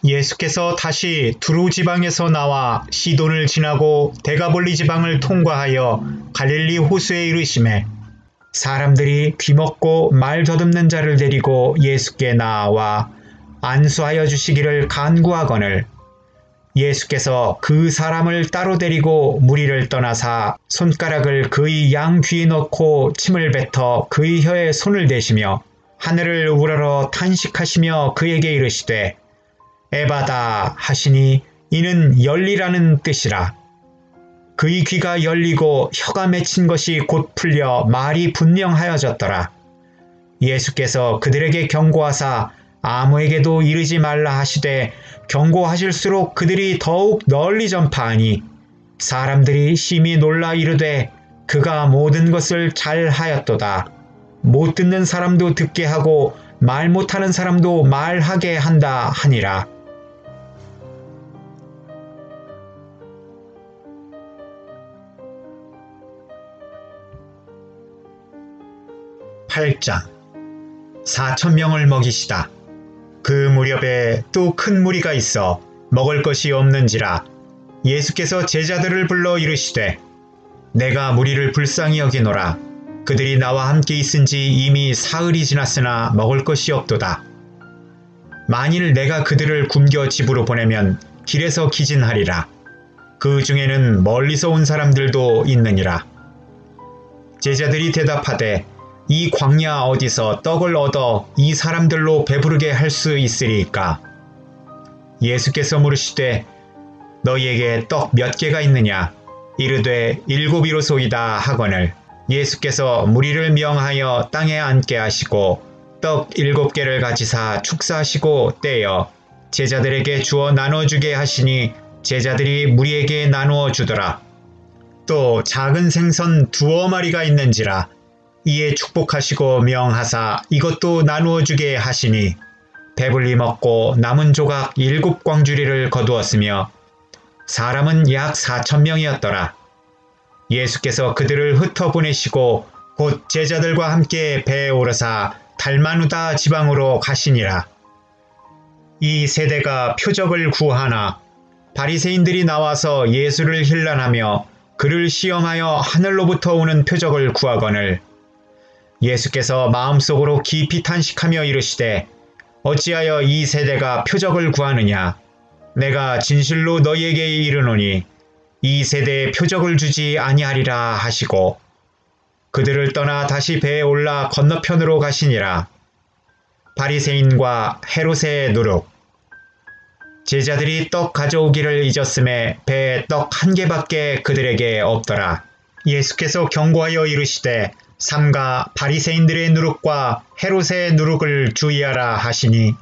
Speaker 1: 예수께서 다시 두루 지방에서 나와 시돈을 지나고 데가볼리 지방을 통과하여 갈릴리 호수에 이르시매 사람들이 귀먹고 말 더듬는 자를 데리고 예수께 나와 안수하여 주시기를 간구하거늘 예수께서 그 사람을 따로 데리고 무리를 떠나사 손가락을 그의 양 귀에 넣고 침을 뱉어 그의 혀에 손을 대시며 하늘을 우러러 탄식하시며 그에게 이르시되 에바다 하시니 이는 열리라는 뜻이라. 그의 귀가 열리고 혀가 맺힌 것이 곧 풀려 말이 분명하여졌더라. 예수께서 그들에게 경고하사 아무에게도 이르지 말라 하시되 경고하실수록 그들이 더욱 널리 전파하니 사람들이 심히 놀라 이르되 그가 모든 것을 잘 하였도다. 못 듣는 사람도 듣게 하고 말 못하는 사람도 말하게 한다 하니라. (8장) 4,000명을 먹이시다. 그 무렵에 또 큰 무리가 있어 먹을 것이 없는지라 예수께서 제자들을 불러 이르시되 내가 무리를 불쌍히 여기노라. 그들이 나와 함께 있은지 이미 사흘이 지났으나 먹을 것이 없도다. 만일 내가 그들을 굶겨 집으로 보내면 길에서 기진하리라. 그 중에는 멀리서 온 사람들도 있느니라. 제자들이 대답하되 이 광야 어디서 떡을 얻어 이 사람들로 배부르게 할 수 있으리이까? 예수께서 물으시되 너희에게 떡 몇 개가 있느냐? 이르되 7이로소이다 하거늘 예수께서 무리를 명하여 땅에 앉게 하시고 떡 7개를 가지사 축사하시고 떼어 제자들에게 주어 나눠주게 하시니 제자들이 무리에게 나누어 주더라. 또 작은 생선 2어마리가 있는지라 이에 축복하시고 명하사 이것도 나누어 주게 하시니 배불리 먹고 남은 조각 7광주리를 거두었으며 사람은 약 4,000명이었더라. 예수께서 그들을 흩어보내시고 곧 제자들과 함께 배에 오르사 달마누다 지방으로 가시니라. 이 세대가 표적을 구하나 바리새인들이 나와서 예수를 힐난하며 그를 시험하여 하늘로부터 오는 표적을 구하거늘 예수께서 마음속으로 깊이 탄식하며 이르시되 어찌하여 이 세대가 표적을 구하느냐? 내가 진실로 너희에게 이르노니 이 세대에 표적을 주지 아니하리라 하시고 그들을 떠나 다시 배에 올라 건너편으로 가시니라. 바리새인과 헤롯의 누룩. 제자들이 떡 가져오기를 잊었음에 배에 떡 1개밖에 그들에게 없더라. 예수께서 경고하여 이르시되 삼가 바리새인들의 누룩과 헤롯의 누룩을 주의하라 하시니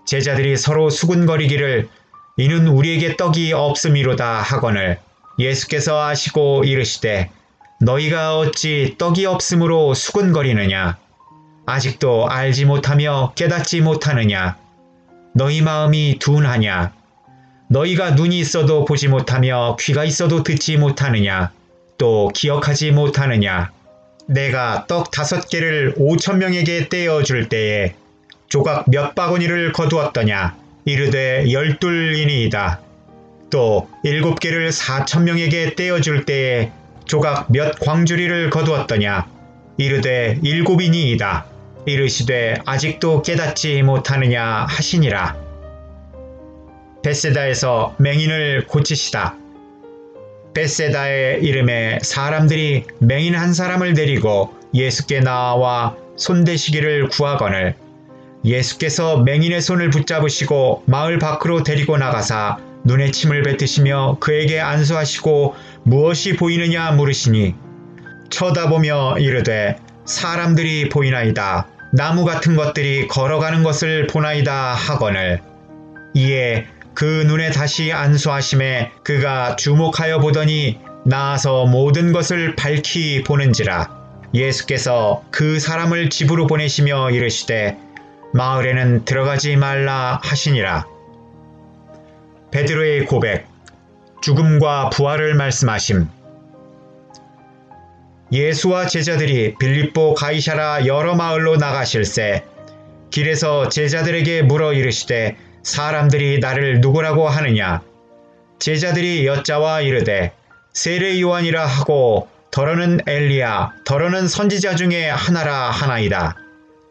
Speaker 1: 제자들이 서로 수군거리기를 이는 우리에게 떡이 없음이로다 하거늘 예수께서 아시고 이르시되 너희가 어찌 떡이 없음으로 수군거리느냐? 아직도 알지 못하며 깨닫지 못하느냐? 너희 마음이 둔하냐? 너희가 눈이 있어도 보지 못하며 귀가 있어도 듣지 못하느냐? 또 기억하지 못하느냐? 내가 떡 5개를 5,000명에게 떼어줄 때에 조각 몇 바구니를 거두었더냐? 이르되 12이니이다. 또 7개를 4,000명에게 떼어줄 때에 조각 몇 광주리를 거두었더냐? 이르되 7이니이다. 이르시되 아직도 깨닫지 못하느냐 하시니라. 벳세다에서 맹인을 고치시다. 벳세다의 이름에 사람들이 맹인 한 사람을 데리고 예수께 나와 손대시기를 구하거늘 예수께서 맹인의 손을 붙잡으시고 마을 밖으로 데리고 나가사 눈에 침을 뱉으시며 그에게 안수하시고 무엇이 보이느냐 물으시니 쳐다보며 이르되 사람들이 보이나이다. 나무 같은 것들이 걸어가는 것을 보나이다 하거늘 이에 그 눈에 다시 안수하심에 그가 주목하여 보더니 나아서 모든 것을 밝히 보는지라. 예수께서 그 사람을 집으로 보내시며 이르시되 마을에는 들어가지 말라 하시니라. 베드로의 고백, 죽음과 부활을 말씀하심. 예수와 제자들이 빌립보 가이사라 여러 마을로 나가실새 길에서 제자들에게 물어 이르시되 사람들이 나를 누구라고 하느냐. 제자들이 여짜와 이르되 세례 요한이라 하고 더러는 엘리야 더러는 선지자 중에 하나라 하나이다.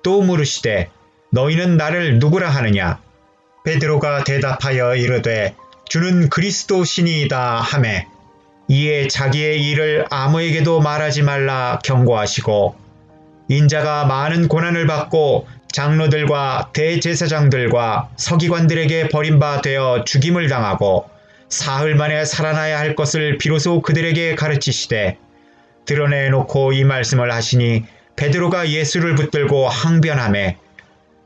Speaker 1: 또 물으시되 너희는 나를 누구라 하느냐. 베드로가 대답하여 이르되 주는 그리스도 신이이다 하매 이에 자기의 일을 아무에게도 말하지 말라 경고하시고 인자가 많은 고난을 받고 장로들과 대제사장들과 서기관들에게 버림바 되어 죽임을 당하고 사흘 만에 살아나야 할 것을 비로소 그들에게 가르치시되 드러내놓고 이 말씀을 하시니 베드로가 예수를 붙들고 항변하매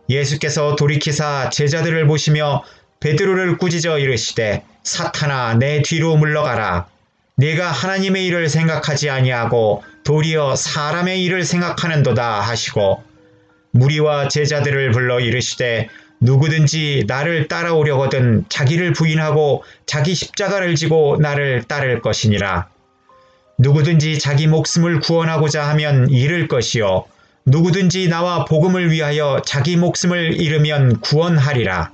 Speaker 1: 예수께서 돌이키사 제자들을 보시며 베드로를 꾸짖어 이르시되 사탄아 내 뒤로 물러가라. 네가 하나님의 일을 생각하지 아니하고 도리어 사람의 일을 생각하는도다 하시고 무리와 제자들을 불러 이르시되 누구든지 나를 따라오려거든 자기를 부인하고 자기 십자가를 지고 나를 따를 것이니라. 누구든지 자기 목숨을 구원하고자 하면 잃을 것이요 누구든지 나와 복음을 위하여 자기 목숨을 잃으면 구원하리라.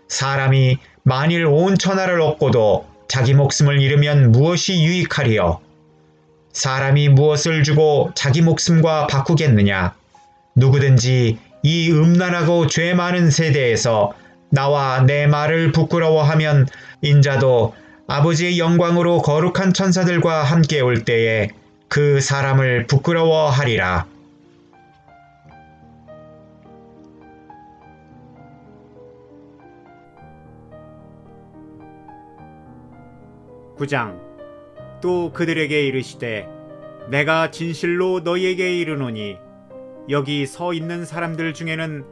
Speaker 1: 사람이 만일 온 천하를 얻고도 자기 목숨을 잃으면 무엇이 유익하리요? 사람이 무엇을 주고 자기 목숨과 바꾸겠느냐? 누구든지 이 음란하고 죄 많은 세대에서 나와 내 말을 부끄러워하면 인자도 아버지의 영광으로 거룩한 천사들과 함께 올 때에 그 사람을 부끄러워하리라.
Speaker 2: (9장) 또 그들에게 이르시되 내가 진실로 너희에게 이르노니 여기 서 있는 사람들 중에는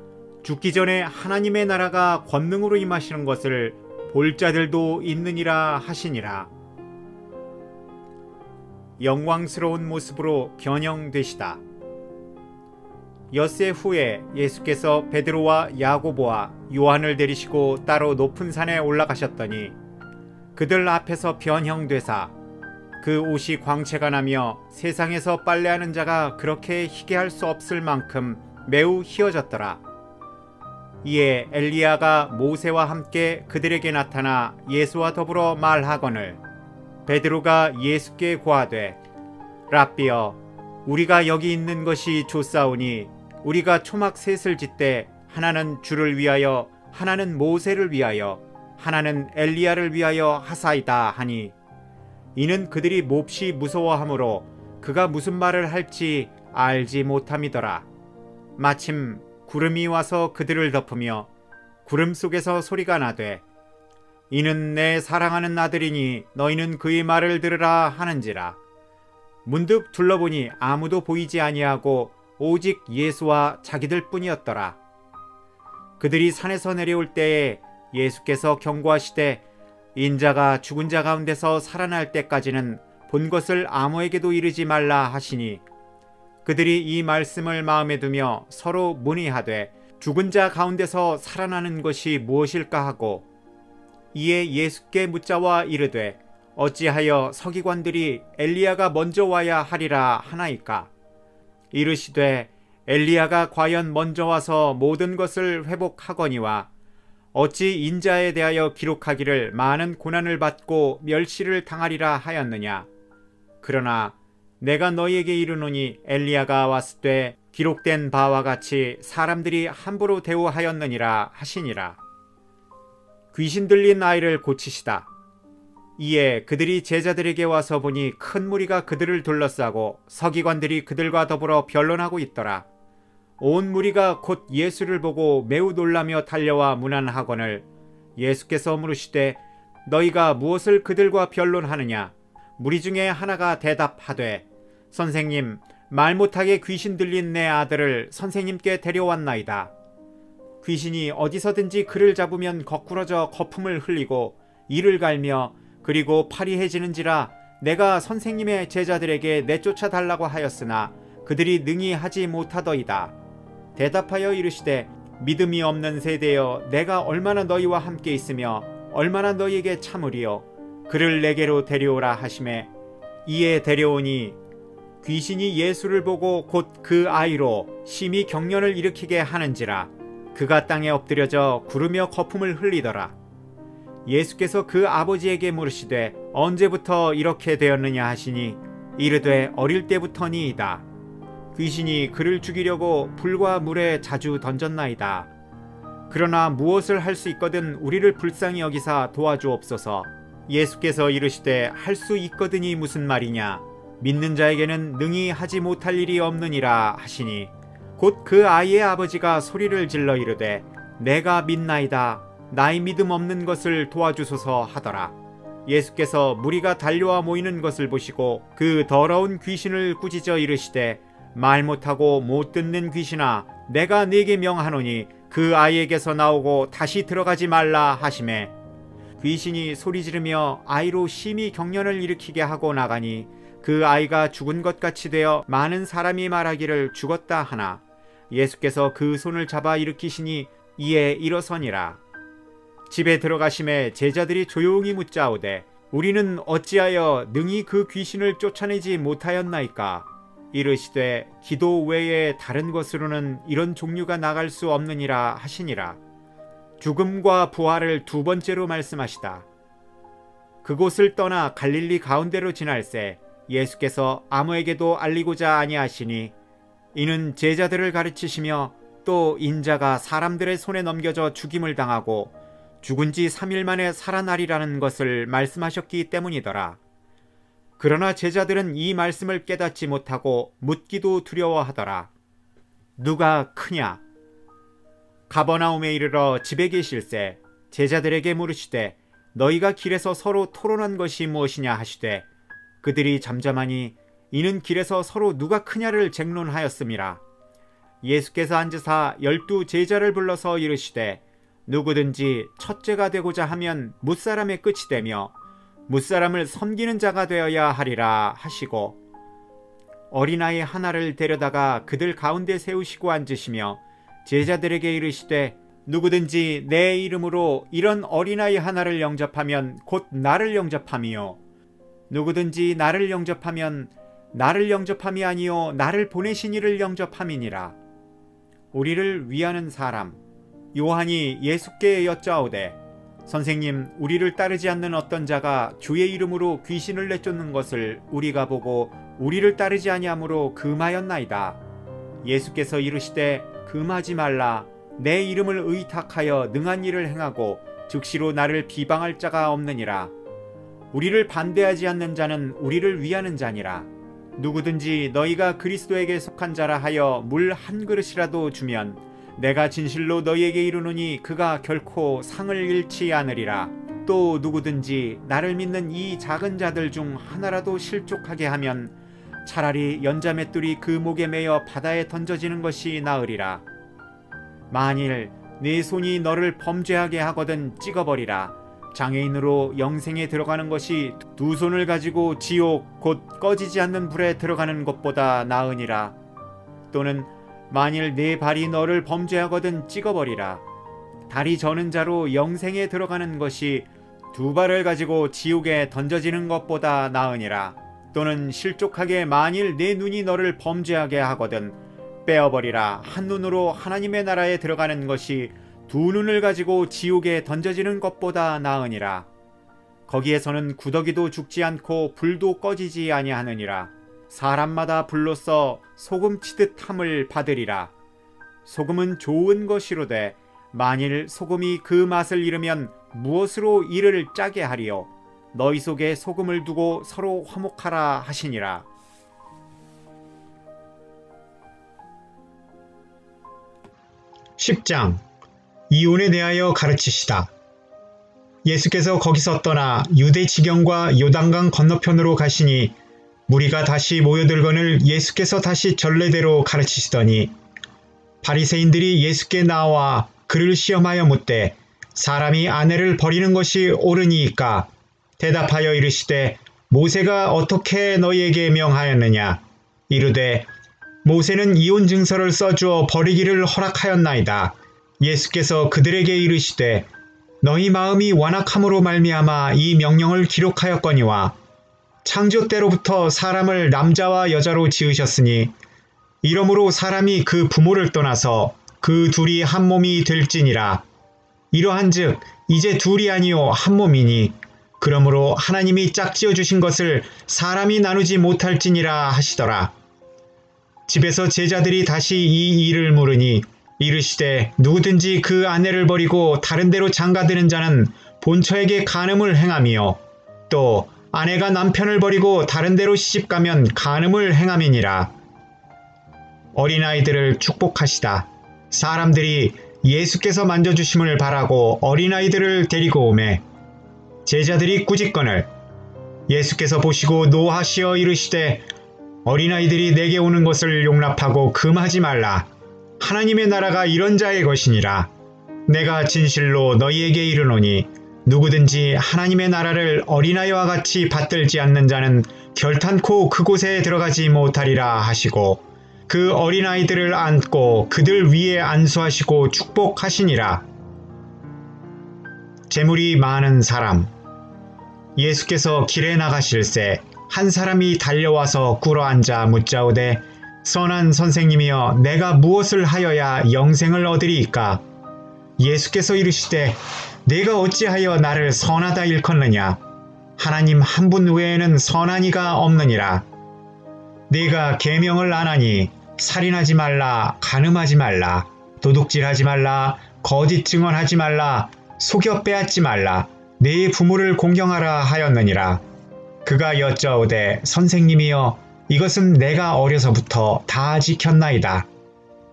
Speaker 2: 죽기 전에 하나님의 나라가 권능으로 임하시는 것을 볼 자들도 있느니라 하시니라. 영광스러운 모습으로 변형되시다. 엿새 후에 예수께서 베드로와 야고보와 요한을 데리시고 따로 높은 산에 올라가셨더니 그들 앞에서 변형되사 그 옷이 광채가 나며 세상에서 빨래하는 자가 그렇게 희게 할 수 없을 만큼 매우 희어졌더라. 이에 엘리야가 모세와 함께 그들에게 나타나 예수와 더불어 말하거늘 베드로가 예수께 고하되 랍비여 우리가 여기 있는 것이 좋사오니 우리가 초막 셋을 짓되 하나는 주를 위하여 하나는 모세를 위하여 하나는 엘리야를 위하여 하사이다 하니 이는 그들이 몹시 무서워하므로 그가 무슨 말을 할지 알지 못함이더라. 마침 구름이 와서 그들을 덮으며 구름 속에서 소리가 나되 이는 내 사랑하는 아들이니 너희는 그의 말을 들으라 하는지라. 문득 둘러보니 아무도 보이지 아니하고 오직 예수와 자기들 뿐이었더라. 그들이 산에서 내려올 때에 예수께서 경고하시되 인자가 죽은 자 가운데서 살아날 때까지는 본 것을 아무에게도 이르지 말라 하시니 그들이 이 말씀을 마음에 두며 서로 문의하되 죽은 자 가운데서 살아나는 것이 무엇일까 하고 이에 예수께 묻자와 이르되 어찌하여 서기관들이 엘리야가 먼저 와야 하리라 하나이까. 이르시되 엘리야가 과연 먼저 와서 모든 것을 회복하거니와 어찌 인자에 대하여 기록하기를 많은 고난을 받고 멸시를 당하리라 하였느냐. 그러나 내가 너희에게 이르노니 엘리야가 왔을 때 기록된 바와 같이 사람들이 함부로 대우하였느니라 하시니라. 귀신 들린 아이를 고치시다. 이에 그들이 제자들에게 와서 보니 큰 무리가 그들을 둘러싸고 서기관들이 그들과 더불어 변론하고 있더라. 온 무리가 곧 예수를 보고 매우 놀라며 달려와 문안하거늘 예수께서 물으시되 너희가 무엇을 그들과 변론하느냐. 무리 중에 하나가 대답하되 선생님, 말 못하게 귀신 들린 내 아들을 선생님께 데려왔나이다. 귀신이 어디서든지 그를 잡으면 거꾸러져 거품을 흘리고 이를 갈며 그리고 파리해지는지라 내가 선생님의 제자들에게 내쫓아 달라고 하였으나 그들이 능히 하지 못하더이다. 대답하여 이르시되 믿음이 없는 세대여, 내가 얼마나 너희와 함께 있으며 얼마나 너희에게 참으리요. 그를 내게로 데려오라 하시매 이에 데려오니 귀신이 예수를 보고 곧 그 아이로 심히 경련을 일으키게 하는지라 그가 땅에 엎드려져 구르며 거품을 흘리더라. 예수께서 그 아버지에게 물으시되 언제부터 이렇게 되었느냐 하시니 이르되 어릴 때부터니이다. 귀신이 그를 죽이려고 불과 물에 자주 던졌나이다. 그러나 무엇을 할 수 있거든 우리를 불쌍히 여기사 도와주옵소서. 예수께서 이르시되 할 수 있거든이 무슨 말이냐. 믿는 자에게는 능히 하지 못할 일이 없느니라 하시니 곧 그 아이의 아버지가 소리를 질러 이르되 내가 믿나이다. 나의 믿음 없는 것을 도와주소서 하더라. 예수께서 무리가 달려와 모이는 것을 보시고 그 더러운 귀신을 꾸짖어 이르시되 말 못하고 못 듣는 귀신아, 내가 네게 명하노니 그 아이에게서 나오고 다시 들어가지 말라 하시매 귀신이 소리 지르며 아이로 심히 경련을 일으키게 하고 나가니 그 아이가 죽은 것 같이 되어 많은 사람이 말하기를 죽었다 하나 예수께서 그 손을 잡아 일으키시니 이에 일어서니라. 집에 들어가심에 제자들이 조용히 묻자오되 우리는 어찌하여 능히 그 귀신을 쫓아내지 못하였나이까. 이르시되 기도 외에 다른 것으로는 이런 종류가 나갈 수 없느니라 하시니라. 죽음과 부활을 두 번째로 말씀하시다. 그곳을 떠나 갈릴리 가운데로 지날새 예수께서 아무에게도 알리고자 아니하시니 이는 제자들을 가르치시며 또 인자가 사람들의 손에 넘겨져 죽임을 당하고 죽은 지 3일 만에 살아나리라는 것을 말씀하셨기 때문이더라. 그러나 제자들은 이 말씀을 깨닫지 못하고 묻기도 두려워하더라. 누가 크냐? 가버나움에 이르러 집에 계실새 제자들에게 물으시되 너희가 길에서 서로 토론한 것이 무엇이냐 하시되 그들이 잠잠하니 이는 길에서 서로 누가 크냐를 쟁론하였음이라. 예수께서 앉으사 12 제자를 불러서 이르시되 누구든지 첫째가 되고자 하면 뭇사람의 끝이 되며 뭇사람을 섬기는 자가 되어야 하리라 하시고 어린아이 하나를 데려다가 그들 가운데 세우시고 앉으시며 제자들에게 이르시되 누구든지 내 이름으로 이런 어린아이 하나를 영접하면 곧 나를 영접함이요 누구든지 나를 영접하면 나를 영접함이 아니요 나를 보내신 이를 영접함이니라. 우리를 위하는 사람. 요한이 예수께 여짜오되 선생님, 우리를 따르지 않는 어떤 자가 주의 이름으로 귀신을 내쫓는 것을 우리가 보고 우리를 따르지 아니하므로 금하였나이다. 예수께서 이르시되 금하지 말라. 내 이름을 의탁하여 능한 일을 행하고 즉시로 나를 비방할 자가 없느니라. 우리를 반대하지 않는 자는 우리를 위하는 자니라. 누구든지 너희가 그리스도에게 속한 자라 하여 물 한 그릇이라도 주면 내가 진실로 너희에게 이르노니 그가 결코 상을 잃지 않으리라. 또 누구든지 나를 믿는 이 작은 자들 중 하나라도 실족하게 하면 차라리 연자맷돌이 그 목에 매여 바다에 던져지는 것이 나으리라. 만일 네 손이 너를 범죄하게 하거든 찍어버리라. 장애인으로 영생에 들어가는 것이 두 손을 가지고 지옥 곧 꺼지지 않는 불에 들어가는 것보다 나으니라. 또는 만일 네 발이 너를 범죄하거든 찍어버리라. 다리 저는 자로 영생에 들어가는 것이 두 발을 가지고 지옥에 던져지는 것보다 나으니라. 또는 실족하게 만일 네 눈이 너를 범죄하게 하거든 빼어버리라. 한 눈으로 하나님의 나라에 들어가는 것이 두 눈을 가지고 지옥에 던져지는 것보다 나으니라. 거기에서는 구더기도 죽지 않고 불도 꺼지지 아니하느니라. 사람마다 불로써 소금 치듯 함을 받으리라. 소금은 좋은 것이로되 만일 소금이 그 맛을 잃으면 무엇으로 이를 짜게 하리요. 너희 속에 소금을 두고 서로 화목하라 하시니라.
Speaker 1: 10장 이혼에 대하여 가르치시다. 예수께서 거기서 떠나 유대 지경과 요단강 건너편으로 가시니 무리가 다시 모여들거늘 예수께서 다시 전례대로 가르치시더니 바리새인들이 예수께 나와 그를 시험하여 묻되 사람이 아내를 버리는 것이 옳으니이까 대답하여 이르시되 모세가 어떻게 너희에게 명하였느냐 이르되 모세는 이혼 증서를 써주어 버리기를 허락하였나이다. 예수께서 그들에게 이르시되 너희 마음이 완악함으로 말미암아 이 명령을 기록하였거니와 창조 때로부터 사람을 남자와 여자로 지으셨으니 이러므로 사람이 그 부모를 떠나서 그 둘이 한 몸이 될지니라. 이러한즉 이제 둘이 아니요 한 몸이니 그러므로 하나님이 짝지어 주신 것을 사람이 나누지 못할지니라 하시더라. 집에서 제자들이 다시 이 일을 물으니 이르시되 누구든지 그 아내를 버리고 다른 데로 장가드는 자는 본처에게 간음을 행하며 또 아내가 남편을 버리고 다른 데로 시집가면 간음을 행함이니라. 어린아이들을 축복하시다. 사람들이 예수께서 만져주심을 바라고 어린아이들을 데리고 오매 제자들이 꾸짖거늘 예수께서 보시고 노하시어 이르시되 어린아이들이 내게 오는 것을 용납하고 금하지 말라. 하나님의 나라가 이런 자의 것이니라. 내가 진실로 너희에게 이르노니 누구든지 하나님의 나라를 어린아이와 같이 받들지 않는 자는 결탄코 그곳에 들어가지 못하리라 하시고 그 어린아이들을 안고 그들 위에 안수하시고 축복하시니라. 재물이 많은 사람. 예수께서 길에 나가실새 한 사람이 달려와서 꿇어앉아 묻자오되 선한 선생님이여 내가 무엇을 하여야 영생을 얻으리이까? 예수께서 이르시되 내가 어찌하여 나를 선하다 일컫느냐? 하나님 한 분 외에는 선한 이가 없느니라. 네가 계명을 안 하니 살인하지 말라, 간음하지 말라, 도둑질하지 말라, 거짓 증언하지 말라, 속여 빼앗지 말라, 네 부모를 공경하라 하였느니라. 그가 여짜오되 선생님이여 이것은 내가 어려서부터 다 지켰나이다.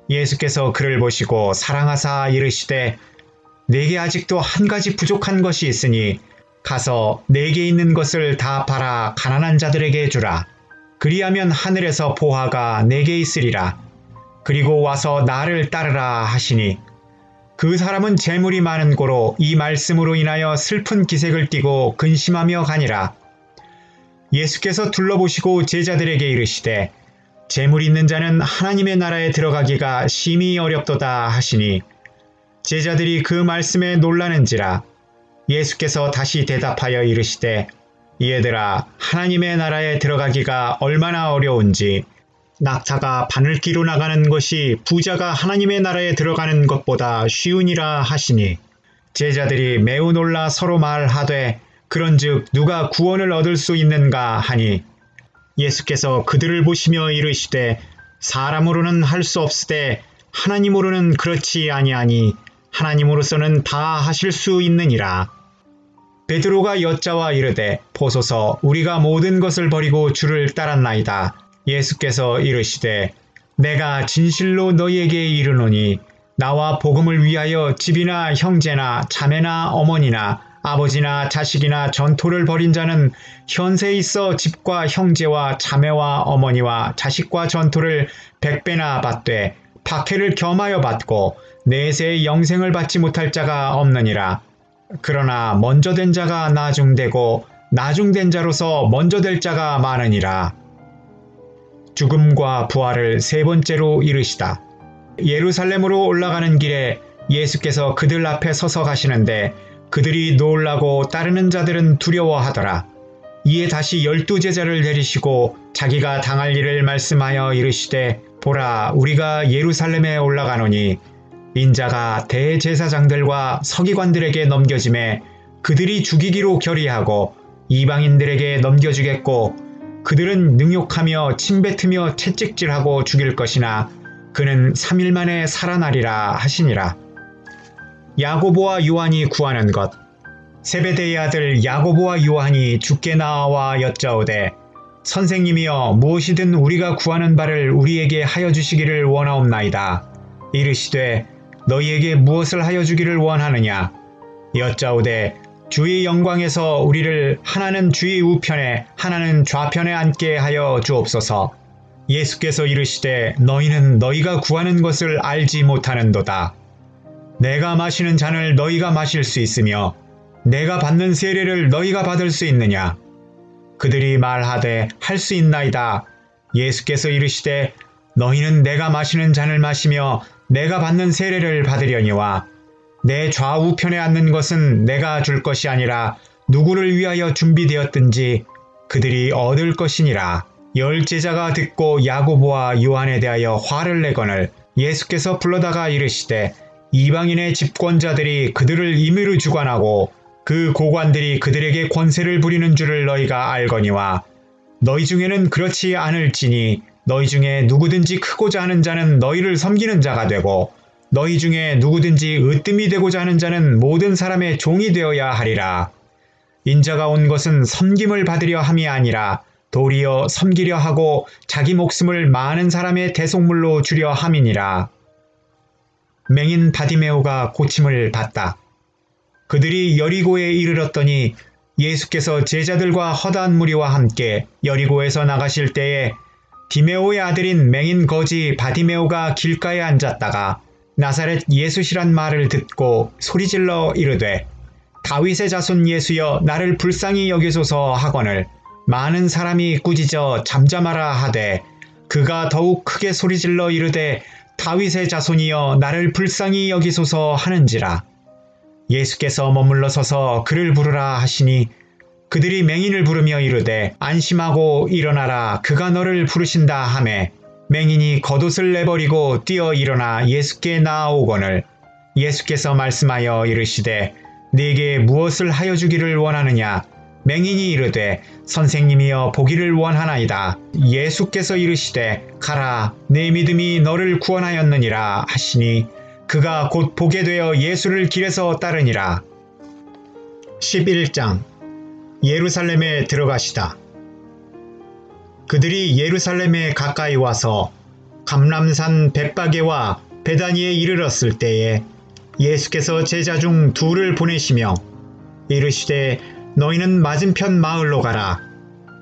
Speaker 1: 예수께서 그를 보시고 사랑하사 이르시되 내게 아직도 한 가지 부족한 것이 있으니 가서 내게 있는 것을 다 팔아 가난한 자들에게 주라. 그리하면 하늘에서 보화가 내게 있으리라. 그리고 와서 나를 따르라 하시니 그 사람은 재물이 많은 고로 이 말씀으로 인하여 슬픈 기색을 띠고 근심하며 가니라. 예수께서 둘러보시고 제자들에게 이르시되 재물 있는 자는 하나님의 나라에 들어가기가 심히 어렵도다 하시니 제자들이 그 말씀에 놀라는지라. 예수께서 다시 대답하여 이르시되 얘들아 하나님의 나라에 들어가기가 얼마나 어려운지 낙타가 바늘기로 나가는 것이 부자가 하나님의 나라에 들어가는 것보다 쉬우니라 하시니 제자들이 매우 놀라 서로 말하되 그런즉 누가 구원을 얻을 수 있는가 하니 예수께서 그들을 보시며 이르시되 사람으로는 할 수 없으되 하나님으로는 그렇지 아니하니 하나님으로서는 다 하실 수 있느니라. 베드로가 여짜와 이르되 보소서 우리가 모든 것을 버리고 주를 따랐나이다. 예수께서 이르시되 내가 진실로 너희에게 이르노니 나와 복음을 위하여 집이나 형제나 자매나 어머니나 아버지나 자식이나 전토를 벌인 자는 현세 있어 집과 형제와 자매와 어머니와 자식과 전토를 100배나 받되 박해를 겸하여 받고 내세의 영생을 받지 못할 자가 없느니라. 그러나 먼저 된 자가 나중되고 나중된 자로서 먼저 될 자가 많으니라. 죽음과 부활을 세 번째로 이르시다. 예루살렘으로 올라가는 길에 예수께서 그들 앞에 서서 가시는데 그들이 놀라고 따르는 자들은 두려워하더라. 이에 다시 12제자를 내리시고 자기가 당할 일을 말씀하여 이르시되 보라 우리가 예루살렘에 올라가노니 인자가 대제사장들과 서기관들에게 넘겨짐에 그들이 죽이기로 결의하고 이방인들에게 넘겨주겠고 그들은 능욕하며 침뱉으며 채찍질하고 죽일 것이나 그는 3일 만에 살아나리라 하시니라. 야고보와 요한이 구하는 것. 세베대의 아들 야고보와 요한이 주께 나와 여짜오되 선생님이여 무엇이든 우리가 구하는 바를 우리에게 하여 주시기를 원하옵나이다. 이르시되 너희에게 무엇을 하여 주기를 원하느냐? 여짜오되 주의 영광에서 우리를 하나는 주의 우편에 하나는 좌편에 앉게 하여 주옵소서. 예수께서 이르시되 너희는 너희가 구하는 것을 알지 못하는도다. 내가 마시는 잔을 너희가 마실 수 있으며 내가 받는 세례를 너희가 받을 수 있느냐? 그들이 말하되 할 수 있나이다. 예수께서 이르시되 너희는 내가 마시는 잔을 마시며 내가 받는 세례를 받으려니와 내 좌우편에 앉는 것은 내가 줄 것이 아니라 누구를 위하여 준비되었든지 그들이 얻을 것이니라. 열 제자가 듣고 야고보와 요한에 대하여 화를 내거늘 예수께서 불러다가 이르시되 이방인의 집권자들이 그들을 임의로 주관하고 그 고관들이 그들에게 권세를 부리는 줄을 너희가 알거니와 너희 중에는 그렇지 않을지니 너희 중에 누구든지 크고자 하는 자는 너희를 섬기는 자가 되고 너희 중에 누구든지 으뜸이 되고자 하는 자는 모든 사람의 종이 되어야 하리라. 인자가 온 것은 섬김을 받으려 함이 아니라 도리어 섬기려 하고 자기 목숨을 많은 사람의 대속물로 주려 함이니라. 맹인 바디메오가 고침을 받다. 그들이 여리고에 이르렀더니 예수께서 제자들과 허다한 무리와 함께 여리고에서 나가실 때에 디메오의 아들인 맹인 거지 바디메오가 길가에 앉았다가 나사렛 예수시란 말을 듣고 소리질러 이르되 다윗의 자손 예수여 나를 불쌍히 여기소서 하거늘 많은 사람이 꾸짖어 잠잠하라 하되 그가 더욱 크게 소리질러 이르되 다윗의 자손이여 나를 불쌍히 여기소서 하는지라. 예수께서 머물러 서서 그를 부르라 하시니 그들이 맹인을 부르며 이르되 안심하고 일어나라 그가 너를 부르신다 하매 맹인이 겉옷을 내버리고 뛰어 일어나 예수께 나아오거늘 예수께서 말씀하여 이르시되 네게 무엇을 하여 주기를 원하느냐? 맹인이 이르되 선생님이여 보기를 원하나이다. 예수께서 이르시되 가라 내 믿음이 너를 구원하였느니라 하시니 그가 곧 보게 되어 예수를 길에서 따르니라. 11장 예루살렘에 들어가시다. 그들이 예루살렘에 가까이 와서 감람산 벳바게와 베다니에 이르렀을 때에 예수께서 제자 중 둘을 보내시며 이르시되 너희는 맞은편 마을로 가라.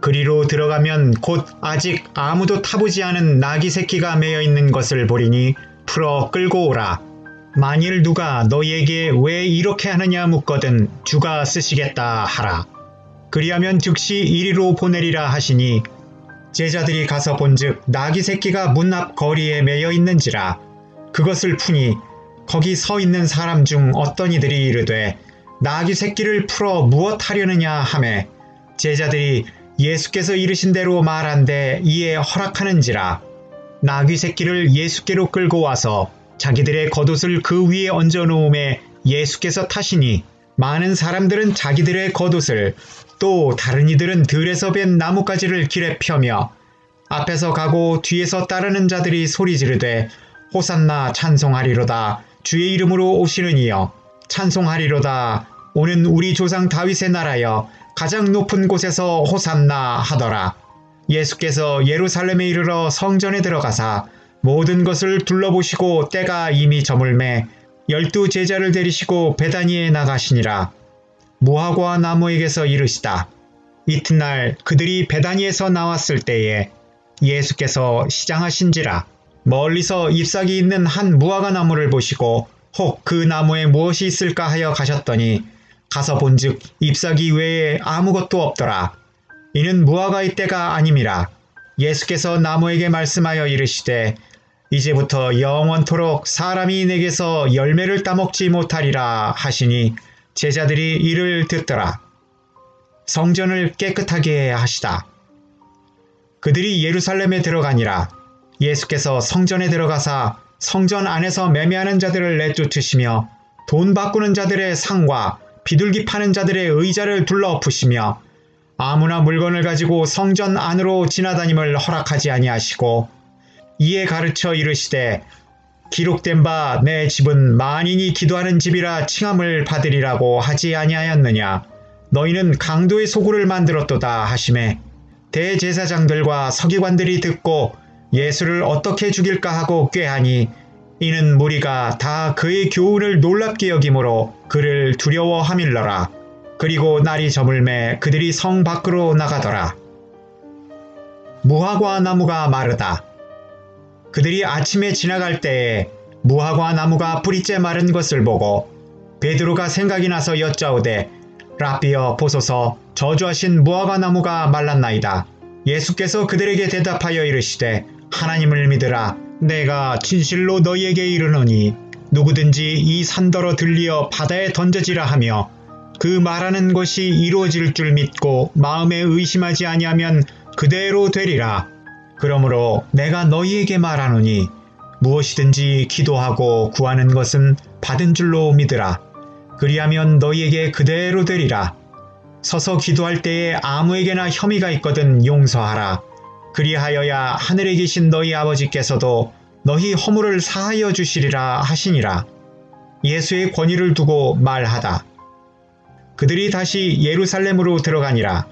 Speaker 1: 그리로 들어가면 곧 아직 아무도 타보지 않은 나귀 새끼가 매여 있는 것을 보리니 풀어 끌고 오라. 만일 누가 너희에게 왜 이렇게 하느냐 묻거든 주가 쓰시겠다 하라. 그리하면 즉시 이리로 보내리라 하시니 제자들이 가서 본즉 나귀 새끼가 문 앞 거리에 매여 있는지라. 그것을 푸니 거기 서 있는 사람 중 어떤 이들이 이르되 나귀 새끼를 풀어 무엇 하려느냐 하매 제자들이 예수께서 이르신 대로 말한데 이에 허락하는지라. 나귀 새끼를 예수께로 끌고 와서 자기들의 겉옷을 그 위에 얹어 놓음에 예수께서 타시니 많은 사람들은 자기들의 겉옷을 또 다른 이들은 들에서 벤 나뭇가지를 길에 펴며 앞에서 가고 뒤에서 따르는 자들이 소리 지르되 호산나 찬송하리로다. 주의 이름으로 오시는 이여 찬송하리로다. 오는 우리 조상 다윗의 나라여 가장 높은 곳에서 호산나 하더라. 예수께서 예루살렘에 이르러 성전에 들어가사 모든 것을 둘러보시고 때가 이미 저물매 12 제자를 데리시고 베다니에 나가시니라. 무화과 나무에게서 이르시다. 이튿날 그들이 베다니에서 나왔을 때에 예수께서 시장하신지라. 멀리서 잎사귀 있는 한 무화과 나무를 보시고 혹 그 나무에 무엇이 있을까 하여 가셨더니 가서 본즉 잎사귀 외에 아무것도 없더라. 이는 무화과의 때가 아님이라. 예수께서 나무에게 말씀하여 이르시되 이제부터 영원토록 사람이 내게서 열매를 따먹지 못하리라 하시니 제자들이 이를 듣더라. 성전을 깨끗하게 하시다. 그들이 예루살렘에 들어가니라. 예수께서 성전에 들어가사 성전 안에서 매매하는 자들을 내쫓으시며 돈 바꾸는 자들의 상과 비둘기 파는 자들의 의자를 둘러엎으시며 아무나 물건을 가지고 성전 안으로 지나다님을 허락하지 아니하시고 이에 가르쳐 이르시되 기록된 바 내 집은 만인이 기도하는 집이라 칭함을 받으리라고 하지 아니하였느냐. 너희는 강도의 소굴을 만들었도다 하시매 대제사장들과 서기관들이 듣고 예수를 어떻게 죽일까 하고 꾀하니 이는 무리가 다 그의 교훈을 놀랍게 여김으로 그를 두려워함일러라. 그리고 날이 저물매 그들이 성 밖으로 나가더라. 무화과 나무가 마르다. 그들이 아침에 지나갈 때에 무화과 나무가 뿌리째 마른 것을 보고 베드로가 생각이 나서 여짜오되 라삐여 보소서 저주하신 무화과 나무가 말랐나이다. 예수께서 그들에게 대답하여 이르시되 하나님을 믿으라. 내가 진실로 너희에게 이르노니 누구든지 이 산더러 들리어 바다에 던져지라 하며 그 말하는 것이 이루어질 줄 믿고 마음에 의심하지 아니하면 그대로 되리라. 그러므로 내가 너희에게 말하노니 무엇이든지 기도하고 구하는 것은 받은 줄로 믿으라. 그리하면 너희에게 그대로 되리라. 서서 기도할 때에 아무에게나 혐의가 있거든 용서하라. 그리하여야 하늘에 계신 너희 아버지께서도 너희 허물을 사하여 주시리라 하시니라. 예수의 권위를 두고 말하다. 그들이 다시 예루살렘으로 들어가니라.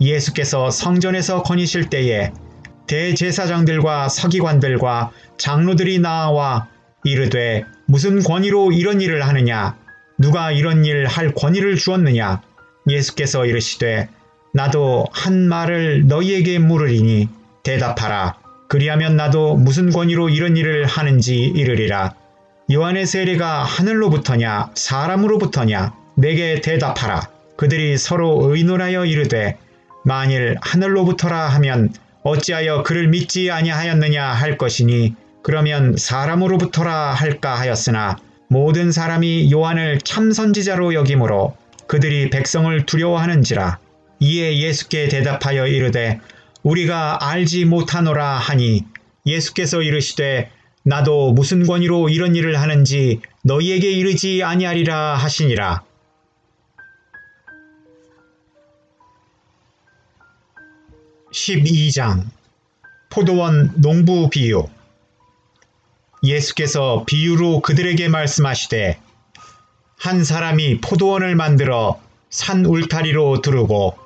Speaker 1: 예수께서 성전에서 거니실 때에 대제사장들과 서기관들과 장로들이 나와 이르되 무슨 권위로 이런 일을 하느냐? 누가 이런 일 할 권위를 주었느냐? 예수께서 이르시되 나도 한 말을 너희에게 물으리니 대답하라. 그리하면 나도 무슨 권위로 이런 일을 하는지 이르리라. 요한의 세례가 하늘로부터냐 사람으로부터냐? 내게 대답하라. 그들이 서로 의논하여 이르되 만일 하늘로부터라 하면 어찌하여 그를 믿지 아니하였느냐 할 것이니 그러면 사람으로부터라 할까 하였으나 모든 사람이 요한을 참 선지자로 여김으로 그들이 백성을 두려워하는지라. 이에 예수께 대답하여 이르되 우리가 알지 못하노라 하니 예수께서 이르시되 나도 무슨 권위로 이런 일을 하는지 너희에게 이르지 아니하리라 하시니라. (12장) 포도원 농부 비유. 예수께서 비유로 그들에게 말씀하시되 한 사람이 포도원을 만들어 산 울타리로 두르고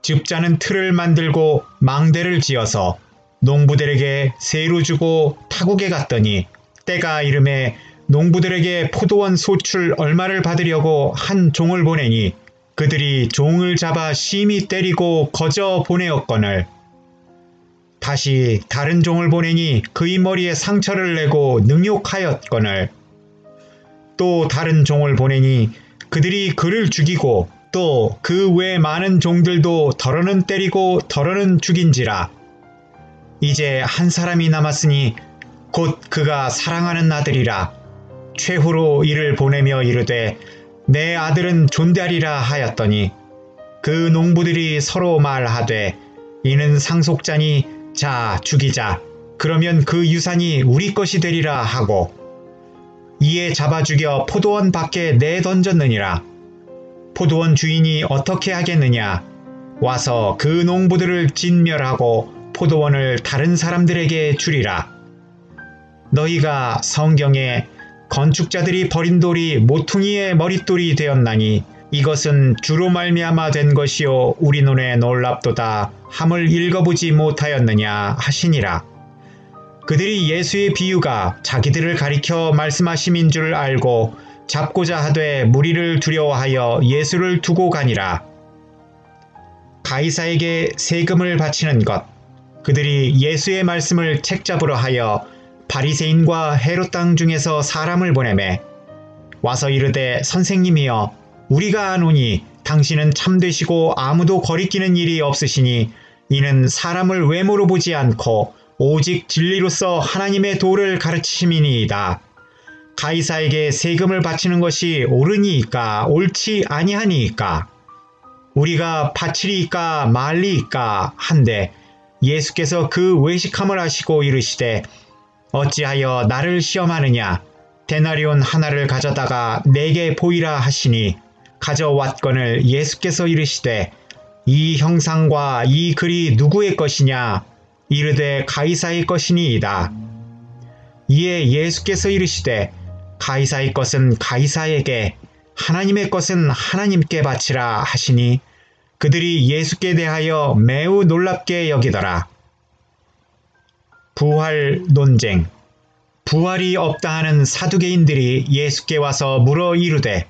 Speaker 1: 즙자는 틀을 만들고 망대를 지어서 농부들에게 세로 주고 타국에 갔더니 때가 이름에 농부들에게 포도원 소출 얼마를 받으려고 한 종을 보내니 그들이 종을 잡아 심히 때리고 거저 보내었거늘 다시 다른 종을 보내니 그의 머리에 상처를 내고 능욕하였거늘 또 다른 종을 보내니 그들이 그를 죽이고 또 그 외 많은 종들도 덜어는 때리고 덜어는 죽인지라. 이제 한 사람이 남았으니 곧 그가 사랑하는 아들이라. 최후로 이를 보내며 이르되 내 아들은 존대하리라 하였더니 그 농부들이 서로 말하되 이는 상속자니 자 죽이자. 그러면 그 유산이 우리 것이 되리라 하고 이에 잡아 죽여 포도원 밖에 내던졌느니라. 포도원 주인이 어떻게 하겠느냐? 와서 그 농부들을 진멸하고 포도원을 다른 사람들에게 주리라. 너희가 성경에 건축자들이 버린 돌이 모퉁이의 머릿돌이 되었나니 이것은 주로 말미암아 된 것이요 우리 눈에 놀랍도다 함을 읽어보지 못하였느냐 하시니라. 그들이 예수의 비유가 자기들을 가리켜 말씀하심인 줄 알고 잡고자 하되 무리를 두려워하여 예수를 두고 가니라. 가이사에게 세금을 바치는 것. 그들이 예수의 말씀을 책잡으러 하여 바리새인과 헤롯 땅 중에서 사람을 보내매 와서 이르되 선생님이여 우리가 아노니 당신은 참되시고 아무도 거리끼는 일이 없으시니 이는 사람을 외모로 보지 않고 오직 진리로서 하나님의 도를 가르치심이니이다. 가이사에게 세금을 바치는 것이 옳으니이까 옳지 아니하니이까 우리가 바치리이까 말리이까 한데 예수께서 그 외식함을 하시고 이르시되 어찌하여 나를 시험하느냐? 데나리온 하나를 가져다가 내게 보이라 하시니 가져왔거늘 예수께서 이르시되 이 형상과 이 글이 누구의 것이냐? 이르되 가이사의 것이니이다. 이에 예수께서 이르시되 가이사의 것은 가이사에게 하나님의 것은 하나님께 바치라 하시니 그들이 예수께 대하여 매우 놀랍게 여기더라. 부활 논쟁. 부활이 없다 하는 사두개인들이 예수께 와서 물어 이르되